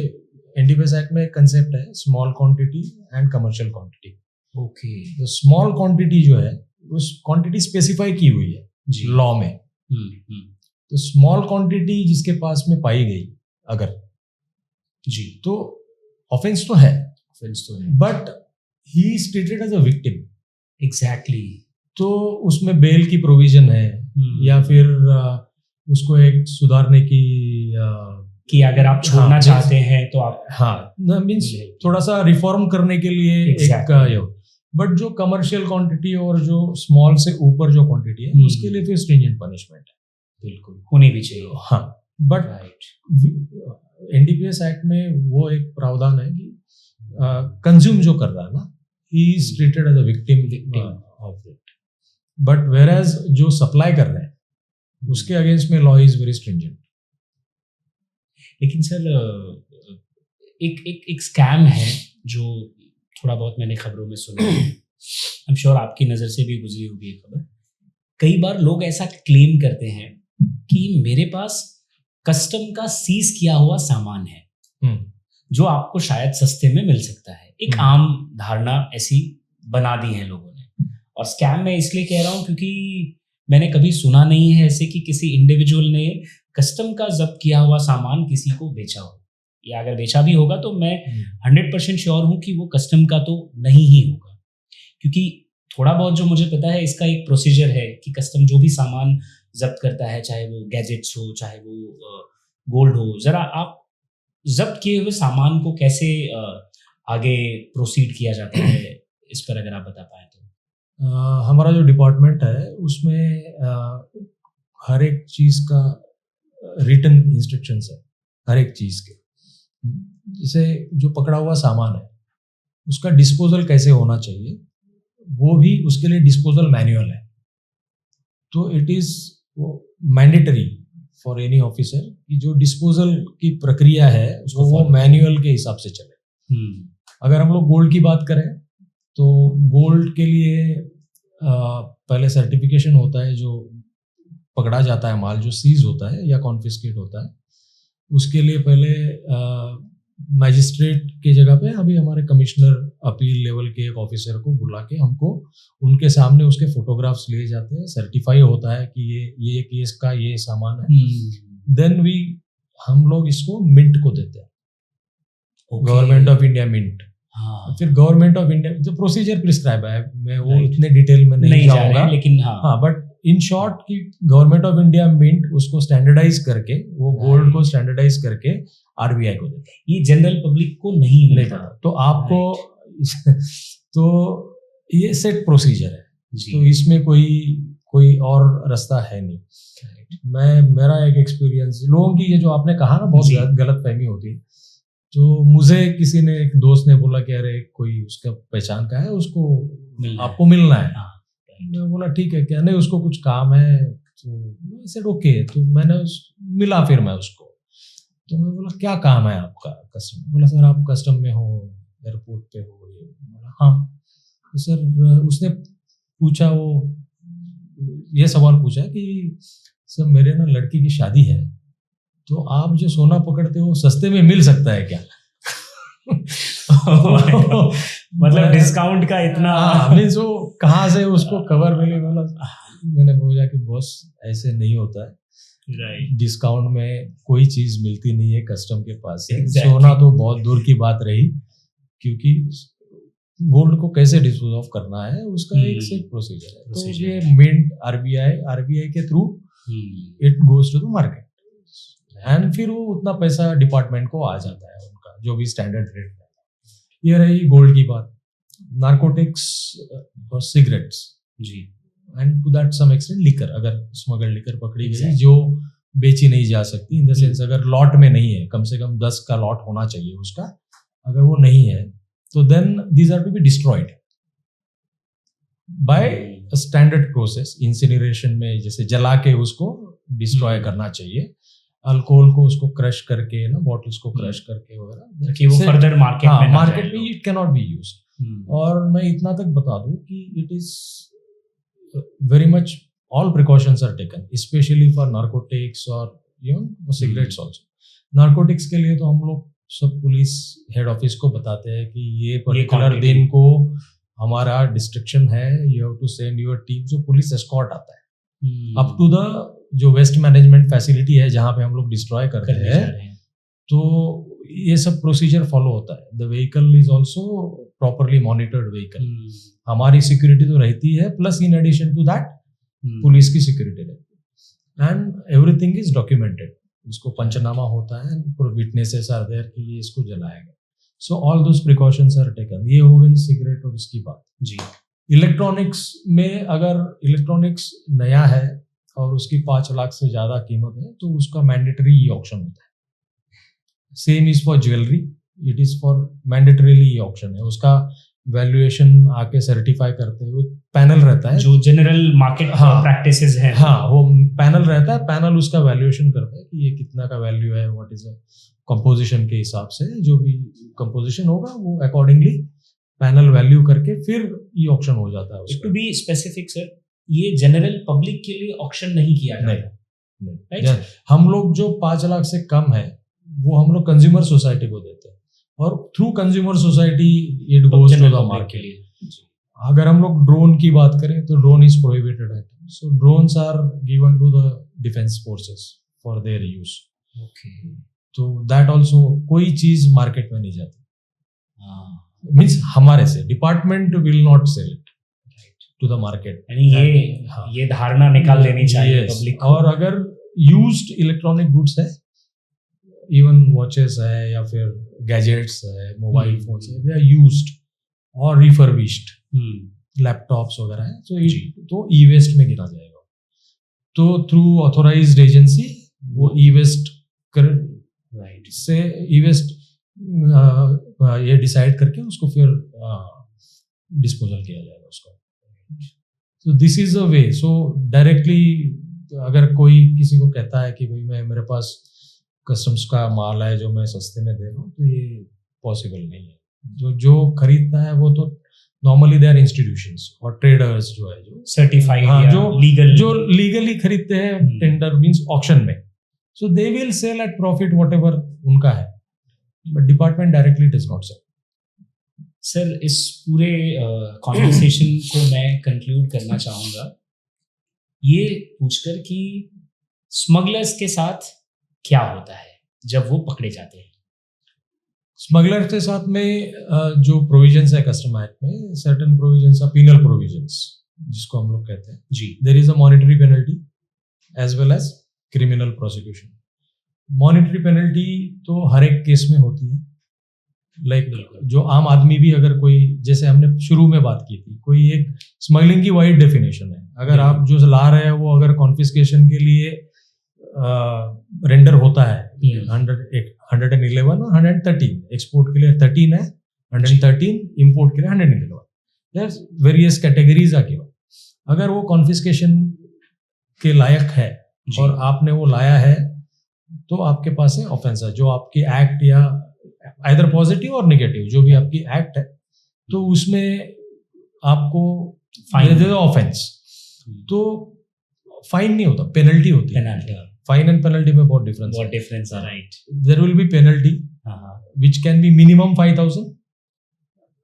एनडीपीएस एक्ट में एक कंसेप्ट है small quantity and commercial quantity. Okay, तो स्मॉल क्वांटिटी जो है उस क्वांटिटी स्पेसिफाई की हुई है लॉ में। तो स्मॉल क्वांटिटी जिसके पास में पाई गई अगर जी, तो ऑफेंस तो है, but he is treated as a victim. Exactly. तो उसमें बेल की प्रोविजन है, या फिर उसको एक सुधारने की कि अगर आप छोड़ना चाहते हैं तो आप मीन्स थोड़ा सा रिफॉर्म करने के लिए एक बट जो कमर्शियल क्वांटिटी और जो स्मॉल से ऊपर जो क्वांटिटी है उसके लिए फिर स्ट्रिंजेंट पनिशमेंट है, बिल्कुल होनी भी चाहिए। हाँ, बट एनडीपीएस एक्ट में वो एक प्रावधान है कि कंज्यूम जो कर रहा है ना, he is treated as a victim of it, but whereas जो सप्लाई कर रहे हैं उसके अगेंस्ट में लॉ इज वेरी स्ट्रिंजेंट। लेकिन सर एक स्कैम है जो थोड़ा बहुत मैंने खबरों में सुना है, आई एम श्योर आपकी नज़र से भी गुजरी होगी ये खबर। कई बार लोग ऐसा क्लेम करते हैं कि मेरे पास कस्टम का सीज किया हुआ सामान है, जो आपको शायद सस्ते में मिल सकता है। एक आम धारणा ऐसी बना दी है लोगों ने। और स्कैम मैं इसलिए कह रहा हूँ क्योंकि मैंने कभी सुना नहीं है ऐसे कि किसी इंडिविजुअल ने कस्टम का जब्त किया हुआ सामान किसी को बेचा हो, या अगर बेचा भी होगा तो मैं 100% श्योर हूँ कि वो कस्टम का तो नहीं ही होगा। क्योंकि थोड़ा बहुत जो मुझे पता है, इसका एक प्रोसीजर है कि कस्टम जो भी सामान जब्त करता है, चाहे वो गैजेट्स हो, चाहे वो गोल्ड हो, जरा आप जब्त किए हुए सामान को कैसे आगे प्रोसीड किया जाता है, इस पर अगर आप बता पाए तो। हमारा जो डिपार्टमेंट है उसमें हर एक चीज़ का रिटन इंस्ट्रक्शंस है, हर एक चीज़ के। जैसे जो पकड़ा हुआ सामान है उसका डिस्पोजल कैसे होना चाहिए, वो भी उसके लिए डिस्पोजल मैनुअल है। तो it is mandatory for any officer कि जो डिस्पोजल की प्रक्रिया है उसको वो मैनुअल के हिसाब से चले। अगर हम लोग गोल्ड की बात करें तो गोल्ड के लिए पहले सर्टिफिकेशन होता है, जो पकड़ा जाता है माल जो सीज होता है या कॉन्फिस्केट होता है, उसके लिए पहले मैजिस्ट्रेट की जगह पे अभी हमारे कमिश्नर अपील लेवल के एक ऑफिसर को बुला के हमको उनके सामने उसके फोटोग्राफ्स लिए जाते हैं, सर्टिफाई होता है कि ये केस का ये सामान है। देन हम लोग इसको मिंट को देते हैं, गवर्नमेंट ऑफ इंडिया मिंट। फिर गवर्नमेंट ऑफ इंडिया जो प्रोसीजर प्रिस्क्राइब है, मैं वो इतने डिटेल में नहीं जाऊंगा, लेकिन बट इन शॉर्ट कि गवर्नमेंट ऑफ इंडिया मिंट उसको स्टैंडर्डाइज करके, वो गोल्ड को स्टैंडर्डाइज करके आरबीआई को देता है। ये जनरल पब्लिक को नहीं मिलता, तो आपको तो ये सेट प्रोसीजर है, तो इसमें कोई और रास्ता है नहीं। मेरा एक एक्सपीरियंस, लोगों की ये जो आपने कहा ना बहुत गलत फहमी होती है, तो मुझे किसी ने, एक दोस्त ने बोला कि अरे कोई उसका पहचान का है, उसको आपको मिलना है। मैं बोला ठीक है, क्या नहीं उसको कुछ काम है, तो सेड ओके। तो मैंने मिला, फिर मैं उसको, तो मैं बोला क्या काम है आपका कस्टम? बोला सर आप कस्टम में हो, एयरपोर्ट पे हो। ये बोला हाँ। तो सर उसने पूछा, वो ये सवाल पूछा कि सर मेरे ना लड़की की शादी है, तो आप जो सोना पकड़ते हो सस्ते में मिल सकता है क्या? मतलब डिस्काउंट का इतना मीन्स वो कहाँ से उसको कवर मिले? बोला, मैंने बोला कि बॉस ऐसे नहीं होता है, डिस्काउंट में कोई चीज मिलती नहीं है कस्टम के पास से। सोना तो बहुत दूर की बात रही, क्योंकि गोल्ड को कैसे डिस्पोज ऑफ करना है उसका एक सेट प्रोसीजर है। तो ये मिंट, आरबीआई के through it goes to the market, and फिर वो उतना पैसा डिपार्टमेंट को आ जाता है, उनका जो भी स्टैंडर्ड रेट है। ये रही गोल्ड की बात। नारकोटिक्स और सिगरेट्स जी, and to that some extent liquor, अगर स्मगल्ड लिकर पकड़ी गई जो बेची नहीं जा सकती, इन द सेंस अगर लॉट में नहीं है, कम से कम 10 का लॉट होना चाहिए उसका, अगर वो नहीं है तो then these are to be destroyed by standard process. Incineration में जैसे जला के उसको डिस्ट्रॉय करना चाहिए, अल्कोहल को उसको क्रश करके ना, बॉटल्स को क्रश करके वगैरह, कि वो फर्दर मार्केट में it can not be used. और मैं इतना तक बता दूं कि it is very much all precautions are taken, especially for narcotics or even for cigarettes also. Narcotics के लिए तो हम लोग सब पुलिस हेड ऑफिस को बताते हैं कि ये पर्टिकुलर दिन को हमारा डिस्ट्रिक्शन है, you have to send your team, जो पुलिस एस्कॉर्ट आता है अप टू द जो वेस्ट मैनेजमेंट फैसिलिटी है जहाँ पे हम लोग डिस्ट्रॉय करते हैं। तो ये सब प्रोसीजर फॉलो होता है। The vehicle is also properly monitored vehicle, हमारी सिक्योरिटी तो रहती है, plus in addition to that police की सिक्योरिटी रहती है, एंड एवरीथिंग इज डॉक्यूमेंटेड। उसको पंचनामा होता है, विटनेसेस आर देयर कि ये इसको जलाया गया। So all those precautions are taken. ये हो गई सिगरेट और इसकी बात जी। इलेक्ट्रॉनिक्स में अगर इलेक्ट्रॉनिक्स नया है और उसकी 5 लाख से ज्यादा कीमत है तो उसका मैंडेटरी ई ऑक्शन होता है। Same is for jewellery, it is for mandatorily e auction है। उसका वैल्यूएशन आके सर्टिफाई करते हुए पैनल रहता है, जो जनरल मार्केट प्रैक्टिसेस हैं, वो पैनल रहता है। पैनल उसका वैल्यूएशन करता है कि ये कितना का वैल्यू है, व्हाट इज कंपोजिशन के हिसाब से जो भी कंपोजिशन होगा वो अकॉर्डिंगली पैनल वैल्यू करके फिर ई ऑक्शन हो जाता है। टू बी स्पेसिफिक सर, ये जनरल पब्लिक के लिए ऑक्शन नहीं किया जाता। नहीं। हम लोग जो 5 लाख से कम है वो हम लोग कंज्यूमर सोसाइटी को देते हैं। और through consumer society it goes to the के मार्केट. लिए. अगर हम लोग ड्रोन की बात करें तो drone is prohibited item. So drones are given to the defence forces for their use. Okay. तो दैट ऑल्सो कोई चीज मार्केट में नहीं जाती. हाँ. मीन्स हमारे से department will not sell it to the market. यानी हाँ. ये धारणा निकाल लेनी चाहिए Yes. पब्लिक. और अगर यूज्ड इलेक्ट्रॉनिक गुड्स है, इवन वॉचेस है या फिर गैजेट्स है, मोबाइल फोन है, दे आर यूज्ड और रिफर्बिश्ड लैपटॉप्स वगैरह है, तो ई वेस्ट में गिना जाएगा. तो थ्रू ऑथोराइज्ड एजेंसी वो ई वेस्ट से ई वेस्ट ये डिसाइड करके उसको फिर डिस्पोजल किया जाएगा उसको. तो this is a way. So directly अगर कोई किसी को कहता है कि भाई मेरे पास कस्टम्स का माल है जो मैं सस्ते में दे रहा हूँ, तो ये पॉसिबल नहीं है. जो खरीदता है वो तो नॉर्मली दे आर इंस्टीट्यूशंस और ट्रेडर्स जो है जो सर्टिफाइड, हाँ, जो लीगली खरीदते हैं टेंडर मींस ऑक्शन में. So they will sell at profit whatever उनका है, but department directly does not sell. Sir, इस पूरे कॉन्वर्सेशन को मैं कंक्लूड करना चाहूँगा ये पूछकर कि स्मगलर्स के साथ क्या होता है जब वो पकड़े जाते हैं. स्मगलर के साथ में जो प्रोविजंस है कस्टम एक्ट में, certain provisions are penal provisions जिसको हम लोग कहते हैं जी. There is a monetary penalty as well as criminal prosecution. Monetary penalty तो हर एक केस में होती है. लाइक जो आम आदमी भी अगर कोई, जैसे हमने शुरू में बात की थी, कोई एक स्मगलिंग की वाइड डेफिनेशन है. अगर आप जो ला रहे हैं वो अगर कॉन्फिस्केशन के लिए रेंडर होता है 111 और 113, एक्सपोर्ट के लिए 13 है, 113 इंपोर्ट के लिए 111. वेरियस कैटेगरीज आके अगर वो कॉन्फिस्केशन के लायक है और आपने वो लाया है तो आपके पास है ऑफेंस है. जो आपकी एक्ट या आइदर पॉजिटिव और नेगेटिव जो भी आपकी एक्ट है, तो उसमें आपको फाइन ऑफेंस. तो फाइन नहीं होता, पेनल्टी होती है. फाइन एंड पेनल्टी में बहुत डिफरेंस है. Right. There will be penalty which can be minimum 5,000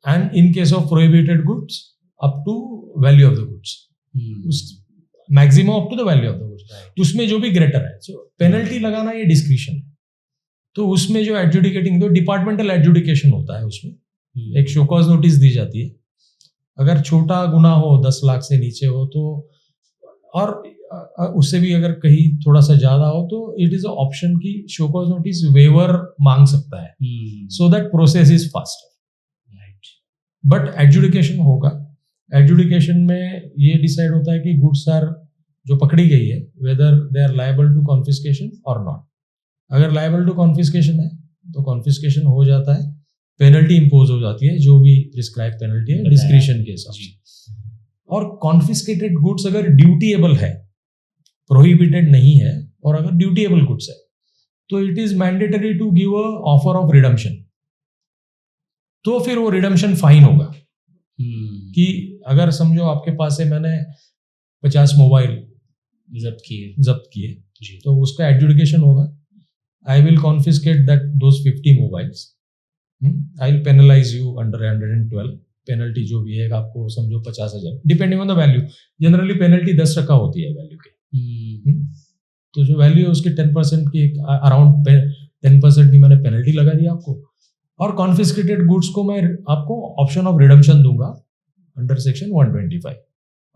and in case of prohibited goods up to value of the goods, maximum up to the value of the goods. उसमें जो भी ग्रेटर है, सो पेनल्टी लगाना ये डिस्क्रिशन है. तो उसमें जो एडजुडिकेटिंग, तो डिपार्टमेंटल एडजुडिकेशन होता है, उसमें एक शो कॉज नोटिस दी जाती है. अगर छोटा गुना हो 10 लाख से नीचे हो तो, और उससे भी अगर कहीं थोड़ा सा ज्यादा हो तो इट इज अ ऑप्शन की शो कॉज नोटिस वेवर मांग सकता है, so that process is faster. But adjudication होगा. एडजुडिकेशन में ये डिसाइड होता है कि गुड्स आर जो पकड़ी गई है whether they are liable to confiscation और नॉट. अगर लायबल टू कॉन्फिस्केशन है तो कॉन्फिस्केशन हो जाता है, पेनल्टी इंपोज हो जाती है जो भी प्रिस्क्राइब पेनल्टी है डिस्क्रिशन के हिसाब से. और कॉन्फिस्केटेड गुड्स अगर ड्यूटीएबल है, प्रोहिबिटेड नहीं है, और अगर ड्यूटीएबल गुड्स है तो it is mandatory to give a offer of redemption. तो फिर वो रिडम्पशन फाइन होगा. कि अगर समझो आपके पास से मैंने 50 मोबाइल जब्त किए तो उसका एडजुडिकेशन होगा. I will confiscate that those 50 mobiles. I will penalise you under 112. Penalty जो भी है आपको समझो 50,000 depending on the value. Generally penalty 10% होती है वैल्यू के. तो जो वैल्यू है उसकी 10% की, अराउंड 10% की मैंने पेनल्टी लगा दी आपको. और कॉन्फिस्केटेड गुड्स को मैं आपको ऑप्शन ऑफ रिडम्पशन दूंगा under section 125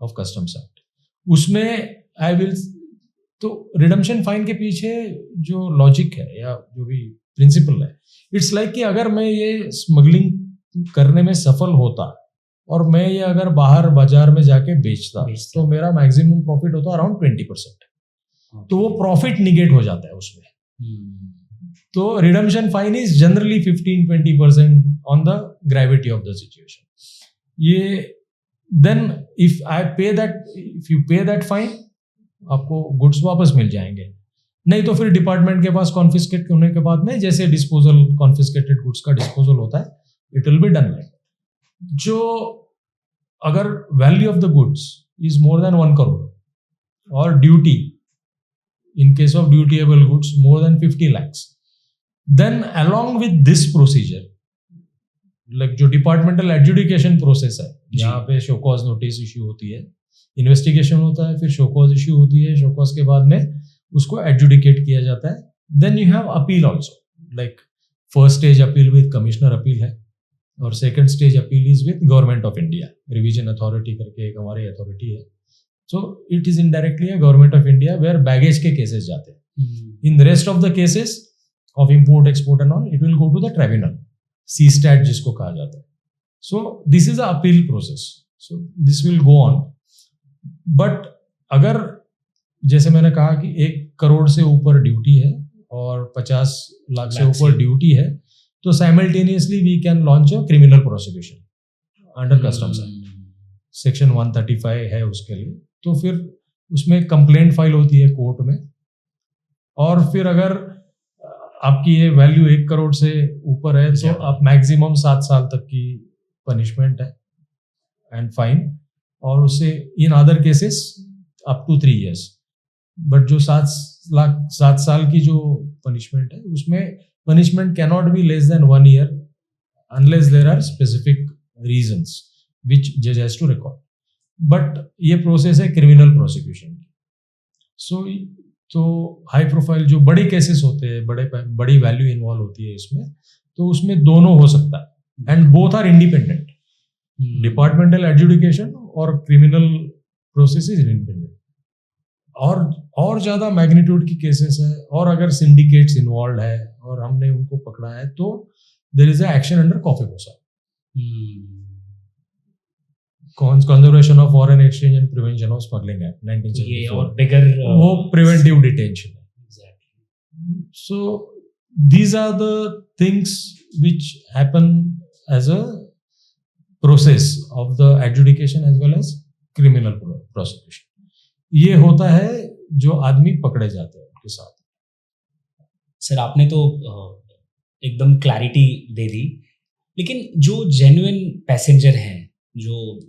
of customs act. उसमें आई विल, तो रिडम्पशन फाइन के पीछे जो लॉजिक है या जो भी प्रिंसिपल है, इट्स लाइक कि अगर मैं ये स्मगलिंग करने में सफल होता और मैं ये अगर बाहर बाजार में जाके बेचता तो मेरा मैक्सिमम प्रॉफिट होता अराउंड 20%. तो वो प्रॉफिट निगेट हो जाता है उसमें. तो redemption fine is generally 15-20% on the gravity of the situation. ये देन इफ यू पे दैट फाइन आपको गुड्स वापस मिल जाएंगे. नहीं तो फिर डिपार्टमेंट के पास कॉन्फिस्केट होने के बाद में जैसे डिस्पोजल कॉन्फिस्केटेड गुड्स का डिस्पोजल होता है, it will be done like. जो अगर value of the goods is more than 1 crore और duty in case of dutiable goods more than 50 lakhs, then along with this procedure like जो डिपार्टमेंटल एडजुडिकेशन प्रोसेस है, जहाँ पे शो कॉज नोटिस इश्यू होती है, इन्वेस्टिगेशन होता है, फिर शो कॉज इश्यू होती है, शो कॉज के बाद में उसको एडजुडिकेट किया जाता है. Then you have appeal also, like first stage appeal with commissioner appeal है, और second stage appeal is with government of India, revision authority करके एक हमारी अथॉरिटी है. So it is indirectly a government of India where baggage के केसेस जाते हैं. In the rest of the cases of import export and all, it will go to the tribunal, CESTAT जिसको कहा जाता है. सो this is a appeal process. So this will go on. But अगर जैसे मैंने कहा कि 1 करोड़ से ऊपर ड्यूटी है और 50 लाख से ऊपर ड्यूटी है, तो simultaneously we can launch a criminal prosecution under customs act. Section 135 है उसके लिए. तो फिर उसमें कंप्लेंट फाइल होती है कोर्ट में, और फिर अगर आपकी ये वैल्यू 1 करोड़ से ऊपर है तो आप मैक्सिमम 7 साल तक की पनिशमेंट है एंड फाइन, और उससे in other cases up to 3 years. But जो 7 साल की जो पनिशमेंट है, उसमें punishment cannot be less than 1 year unless there are specific reasons which जज हैज टू रिकॉर्ड. बट ये प्रोसेस है क्रिमिनल प्रोसिक्यूशन की. सो तो हाई प्रोफाइल जो बड़े केसेस होते हैं, बड़ी वैल्यू इन्वॉल्व होती है इसमें, तो उसमें दोनों हो सकता है, and both are independent. Departmental adjudication और क्रिमिनल प्रोसेस इज इंडिपेंडेंट. और ज्यादा मैग्नीट्यूड की केसेस है, और अगर सिंडिकेट्स इन्वॉल्व है और हमने उनको पकड़ा है, तो there is a action under COFEPOSA, conservation of foreign exchange and prevention of smuggling act 1974. और बिगर वो प्रिवेंटिव डिटेंशन है. So these are the things which happen as a process of the adjudication as well as criminal prosecution. ये होता है जो आदमी पकड़े जाते हैं उनके साथ. सर आपने तो एकदम क्लैरिटी दे दी, लेकिन जो जेन्युइन पैसेंजर हैं, जो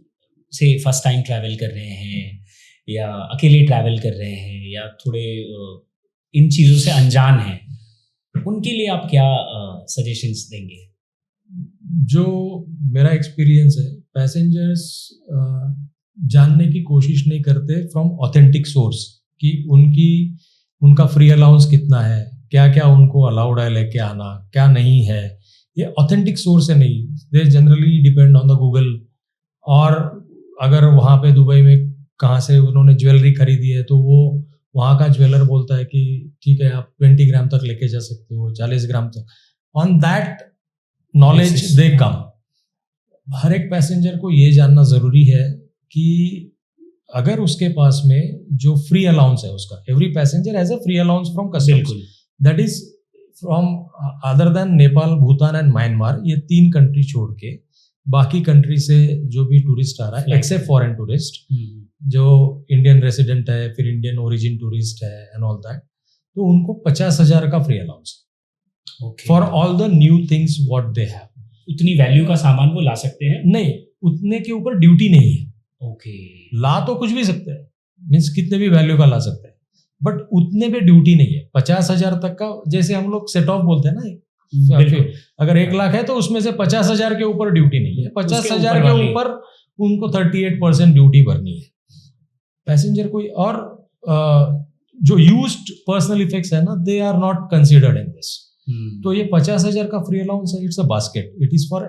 से फर्स्ट टाइम ट्रैवल कर रहे हैं या अकेले ट्रैवल कर रहे हैं या थोड़े इन चीज़ों से अनजान हैं, उनके लिए आप क्या सजेशंस देंगे? जो मेरा एक्सपीरियंस है, पैसेंजर्स जानने की कोशिश नहीं करते फ्रॉम ऑथेंटिक सोर्स कि उनका फ्री अलाउंस कितना है, क्या क्या उनको अलाउड है लेके आना, क्या नहीं है. ये ऑथेंटिक सोर्स है नहीं. They generally depend on the Google. और अगर वहाँ पे दुबई में कहाँ से उन्होंने ज्वेलरी खरीदी है, तो वो वहाँ का ज्वेलर बोलता है कि ठीक है आप 20 ग्राम तक लेके जा सकते हो, 40 ग्राम तक. ऑन दैट नॉलेज दे कम. हर एक पैसेंजर को ये जानना जरूरी है कि अगर उसके पास में जो फ्री अलाउंस है उसका, every passenger has a free allowance from customs, that is from other than Nepal, Bhutan and Myanmar. ये 3 कंट्री छोड़ के बाकी कंट्री से जो भी टूरिस्ट आ रहा है, एक्सेप्ट फॉरेन टूरिस्ट, जो इंडियन रेसिडेंट है, फिर इंडियन ओरिजिन टूरिस्ट है एंड ऑल दैट, तो उनको 50,000 का free allowance for all the new things what they have. उतनी वैल्यू का सामान वो ला सकते हैं? नहीं, उतने के ऊपर ड्यूटी नहीं है. ओके. ला तो कुछ भी सकते हैं, मीन्स कितने भी वैल्यू का ला सकते हैं, बट उतने पे ड्यूटी नहीं है. 50,000 तक का, जैसे हम लोग सेट ऑफ बोलते हैं ना, अगर 1 लाख है तो उसमें से 50,000 के ऊपर ड्यूटी नहीं है. 50,000 के ऊपर उनको 38% ड्यूटी भरनी है पैसेंजर को. और जो यूज्ड पर्सनल इफेक्ट्स है ना, they are not considered in this. तो ये 50,000 का फ्री अलाउंस है, it's a basket. It is for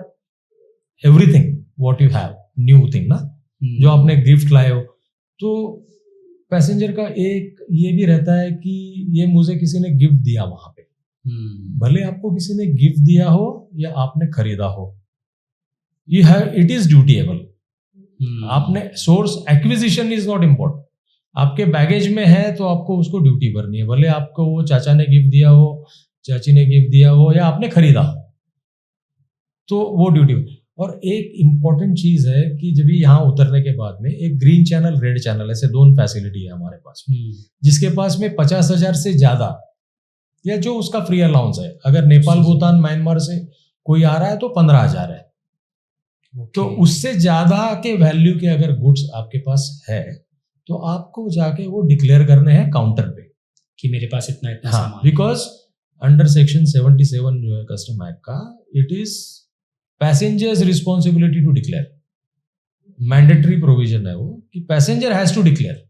everything what you have, new thing ना, जो आपने गिफ्ट लाए हो. तो पैसेंजर का एक ये भी रहता है कि ये मुझे किसी ने गिफ्ट दिया वहां पे, भले आपको किसी ने गिफ्ट दिया हो या आपने खरीदा हो, you have, it is dutiable. आपने source acquisition is not important. आपके बैगेज में है तो आपको उसको ड्यूटी भरनी है, भले आपको वो चाचा ने गिफ्ट दिया हो, चाची ने गिफ्ट दिया हो, या आपने खरीदा हो, तो वो ड्यूटी. और एक इम्पॉर्टेंट चीज है कि जब यहाँ उतरने के बाद में एक ग्रीन चैनल, रेड चैनल, ऐसे 2 फैसिलिटी है हमारे पास, जिसके पास में 50,000 से ज्यादा या जो उसका फ्री अलाउंस है, अगर नेपाल, भूटान, म्यांमार से कोई आ रहा है तो 15,000 है. तो उससे ज्यादा के वैल्यू के अगर गुड्स आपके पास है तो आपको जाके वो डिक्लेयर करने हैं काउंटर पे कि मेरे पास इतना इतना सामान. बिकॉज अंडर सेक्शन 77 जो है कस्टम एक्ट का, it is passengers responsibility to declare, mandatory provision है वो कि पैसेंजर हैज टू डिक्लेयर।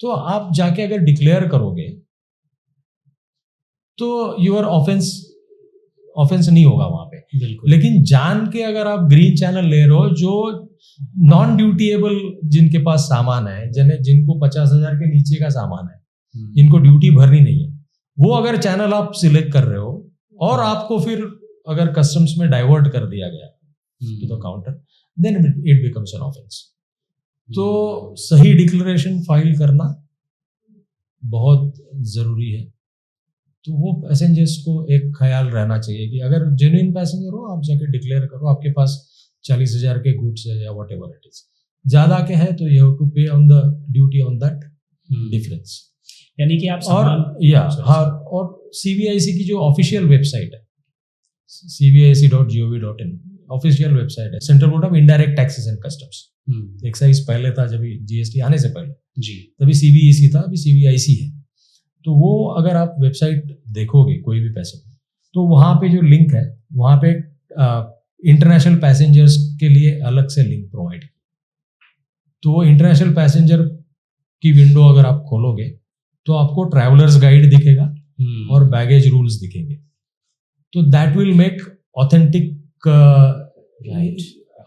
तो आप जाके अगर डिक्लेयर करोगे तो यूर ऑफेंस नहीं होगा वहां पे। बिल्कुल। लेकिन जान के अगर आप ग्रीन चैनल ले रहे हो, जो नॉन ड्यूटीएबल जिनके पास सामान है, जिनको 50,000 के नीचे का सामान है, जिनको ड्यूटी भरनी नहीं है, वो अगर चैनल आप सिलेक्ट कर रहे हो और आपको फिर अगर कस्टम्स में डाइवर्ट कर दिया गया to the counter, then it becomes an offence. तो सही डिक्लेरेशन फाइल करना बहुत जरूरी है। तो वो पैसेंजर्स को एक ख्याल रहना चाहिए कि अगर जेन्युइन पैसेंजर हो, आप जाके डिक्लेयर करो, आपके पास 40,000 के गुड्स है या वट एवर इट इज, ज्यादा के है तो यू हैव टू पे on the duty on that difference. यानी कि आप और CBIC की जो ऑफिशियल वेबसाइट है, cbic.gov.in ऑफिशियल वेबसाइट है, central board of indirect taxes and customs. Excise पहले था, जब GST आने से पहले जी, तभी CBEC था, अभी CBIC है। तो वो अगर आप वेबसाइट देखोगे कोई भी पैसे, तो वहाँ पे जो लिंक है, वहाँ पे इंटरनेशनल पैसेंजर्स के लिए अलग से लिंक प्रोवाइड किया। तो वो इंटरनेशनल पैसेंजर की विंडो अगर आप खोलोगे तो आपको ट्रैवलर्स गाइड दिखेगा और बैगेज रूल्स दिखेंगे। तो दैट विल मेक ऑथेंटिक,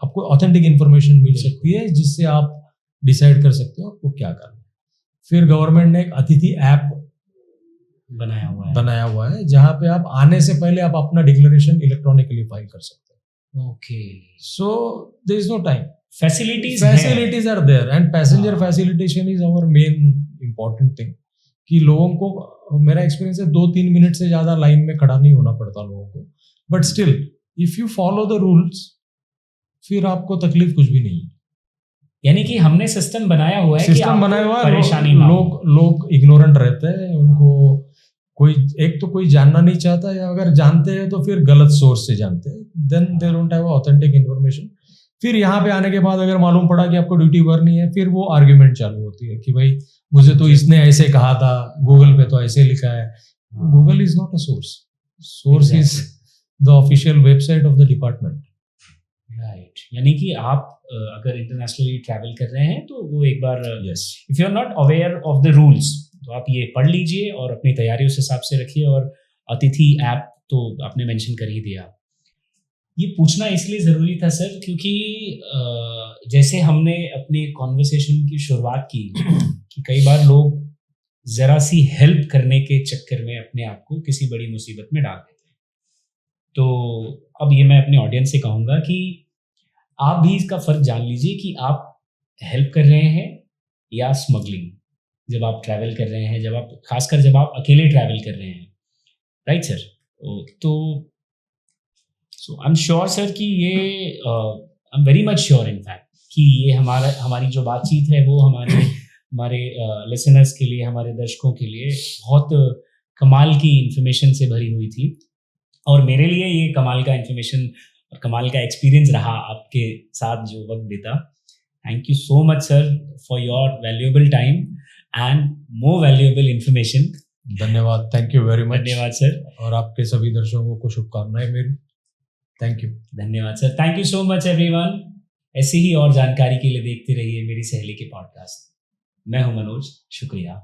आपको ऑथेंटिक इंफॉर्मेशन मिल सकती है, जिससे आप डिसाइड कर सकते हो आपको क्या करना है। फिर गवर्नमेंट ने एक अतिथि ऐप बनाया हुआ है जहां पे आप आने से पहले आप अपना डिक्लेरेशन इलेक्ट्रॉनिकली फाइल कर सकते हो। Okay, so there is no time, facilities are there and passenger facilitation is our main important thing. कि लोगों को, मेरा एक्सपीरियंस है, 2-3 मिनट से ज्यादा लाइन में खड़ा नहीं होना पड़ता लोगों को, but still if you follow the rules, फिर आपको तकलीफ कुछ भी नहीं है। यानी कि हमने सिस्टम बनाया हुआ है, सिस्टम बनाया हुआ है, परेशानी लोग इग्नोरेंट रहते हैं, उनको कोई जानना नहीं चाहता, या अगर जानते हैं तो फिर गलत सोर्स से जानते हैं, then they don't have authentic information. फिर यहाँ पे आने के बाद अगर मालूम पड़ा कि आपको ड्यूटी भरनी है, फिर वो आर्ग्यूमेंट चालू होती है कि भाई मुझे तो इसने ऐसे कहा था, गूगल पे तो ऐसे लिखा है। Google is not a source is the official website of the department. Right, यानी कि आप अगर इंटरनेशनली ट्रैवल कर रहे हैं तो वो एक बार, if you are not aware of the rules, तो आप ये पढ़ लीजिए और अपनी तैयारी उस हिसाब से रखिए। और अतिथि ऐप तो आपने मेंशन कर ही दिया। ये पूछना इसलिए ज़रूरी था सर, क्योंकि जैसे हमने अपने कॉन्वर्सेशन की शुरुआत की कि कई बार लोग ज़रा सी हेल्प करने के चक्कर में अपने आप को किसी बड़ी मुसीबत में डाल देते हैं। तो अब ये मैं अपने ऑडियंस से कहूँगा कि आप भी इसका फ़र्क जान लीजिए कि आप हेल्प कर रहे हैं या स्मगलिंग, जब आप ट्रैवल कर रहे हैं, खासकर जब आप अकेले ट्रैवल कर रहे हैं। Right sir? तो सो आई एम श्योर सर कि ये I am very much sure in fact कि ये हमारी जो बातचीत है वो हमारे लिसनर्स के लिए, हमारे दर्शकों के लिए बहुत कमाल की इन्फॉर्मेशन से भरी हुई थी। और मेरे लिए ये कमाल का इन्फॉर्मेशन और कमाल का एक्सपीरियंस रहा आपके साथ जो वक्त बीता। Thank you so much sir for your valuable time and more valuable information. धन्यवाद, थैंक यू वेरी मच। धन्यवाद सर, और आपके सभी दर्शकों को शुभकामनाएं मेरी। Thank you. धन्यवाद sir, thank you so much everyone. ऐसी ही और जानकारी के लिए देखते रहिए मेरी सहेली के पॉडकास्ट। मैं हूं मनोज, शुक्रिया।